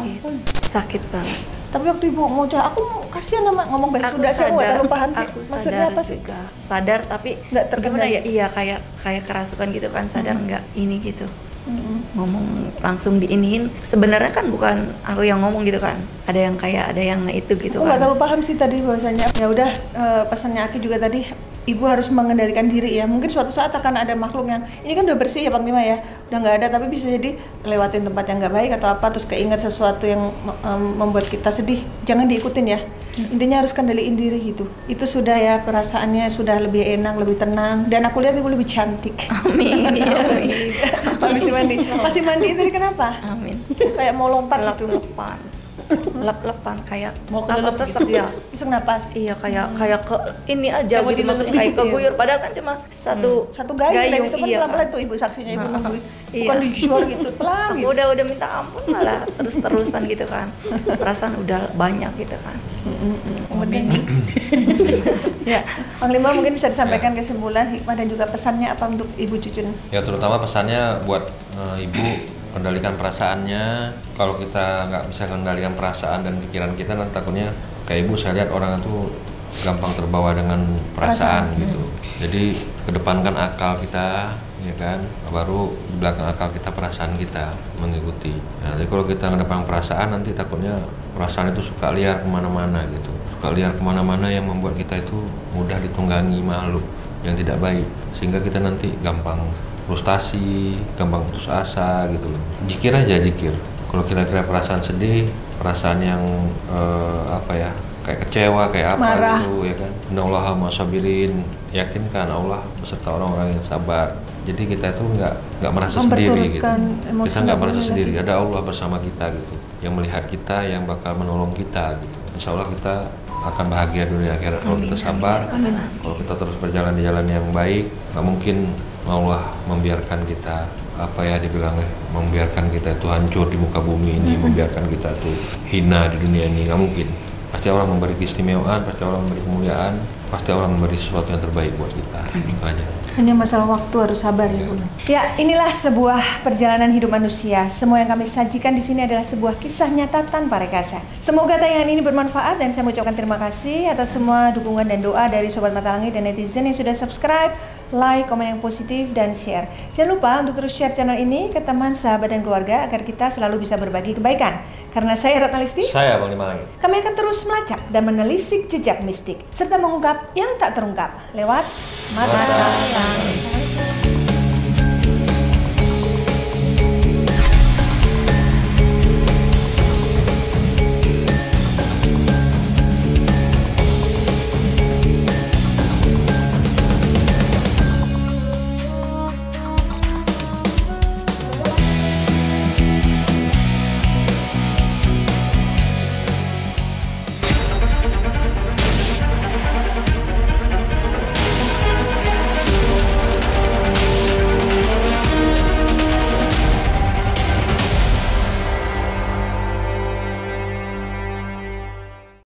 Sakit banget. Tapi waktu Ibu mau aku kasihan sama ngomong bahasa Sunda, saya nggak terlalu paham sih. Aku Maksudnya sadar apa sih? juga. Sadar tapi Nggak gimana terkendali. ya? Iya kayak kerasukan gitu kan, sadar nggak ini gitu. Ngomong langsung diiniin. Sebenarnya kan bukan aku yang ngomong gitu kan. Ada yang kayak ada yang itu gitu Aku nggak kan. terlalu paham sih tadi bahwasanya. Ya udah, pesannya Aki juga tadi, Ibu harus mengendalikan diri ya. Mungkin suatu saat akan ada makhluk yang ini kan udah bersih ya Panglima ya, udah nggak ada, tapi bisa jadi lewatin tempat yang nggak baik atau apa, terus keinget sesuatu yang membuat kita sedih. Jangan diikutin ya. Intinya harus kendaliin diri gitu. Itu sudah ya, perasaannya sudah lebih enak, lebih tenang. Dan aku lihat Ibu lebih cantik. Amin. Iya, amin. Habis mandi. Pasti mandi tadi kenapa? Amin. Kayak mau lompat gitu. Lep-lepan. Lep-lepan kayak Mau napas kelelep sesak gitu. ya. Bisa napas. Iya kayak ke ini aja Kayak mau gitu, maksudnya dilebih kayak gitu ya? keguyur padahal kan cuma satu gayung, dan itu kan iya pelan-pelan tuh Ibu saksinya, Ibu nungguin. Iya. Bukan di shore gitu, pelan Aku gitu. udah minta ampun malah terus-terusan gitu kan. Perasaan udah banyak gitu kan. Ya, Panglima mungkin bisa disampaikan kesimpulan, hikmah dan juga pesannya apa untuk Ibu Cucun? Ya terutama pesannya buat ibu, kendalikan perasaannya. Kalau kita nggak bisa kendalikan perasaan dan pikiran kita, nanti takutnya kayak ibu, saya lihat orang itu gampang terbawa dengan perasaan gitu. Jadi kedepankan akal kita, ya kan, baru di belakang akal kita perasaan kita mengikuti. Nah, jadi kalau kita ngedepan perasaan, nanti takutnya perasaan itu suka liar kemana-mana gitu, suka liar kemana-mana yang membuat kita itu mudah ditunggangi makhluk yang tidak baik, sehingga kita nanti gampang frustasi, gampang putus asa gitu loh. Jikir aja, jikir. Kalau kira-kira perasaan sedih, perasaan yang kayak kecewa, kayak apa marah gitu, ya kan. Innallaha ma'as-sabirin, yakinkan Allah beserta orang-orang yang sabar. Jadi kita itu nggak merasa sendiri gitu. Kita nggak merasa sendiri. Ada Allah bersama kita gitu, yang melihat kita, yang bakal menolong kita gitu. Insya Allah kita akan bahagia dunia akhirat kalau kita sabar. Kalau kita terus berjalan di jalan yang baik, nggak mungkin Allah membiarkan kita membiarkan kita itu hancur di muka bumi ini, membiarkan kita itu hina di dunia ini, nggak mungkin. Pasti Allah memberi keistimewaan, pasti Allah memberi kemuliaan, pasti Allah memberi sesuatu yang terbaik buat kita. Itu aja. Hanya masalah waktu, harus sabar ya Bu. Ya, inilah sebuah perjalanan hidup manusia. Semua yang kami sajikan di sini adalah sebuah kisah nyata tanpa rekayasa. Semoga tayangan ini bermanfaat dan saya mengucapkan terima kasih atas semua dukungan dan doa dari Sobat Mata Langit dan netizen yang sudah subscribe, like, komen yang positif, dan share. Jangan lupa untuk terus share channel ini ke teman, sahabat, dan keluarga agar kita selalu bisa berbagi kebaikan. Karena saya Ratna Listi, Saya Panglima Langit. kami akan terus melacak dan menelisik jejak mistik serta mengungkap yang tak terungkap lewat Mata Langit.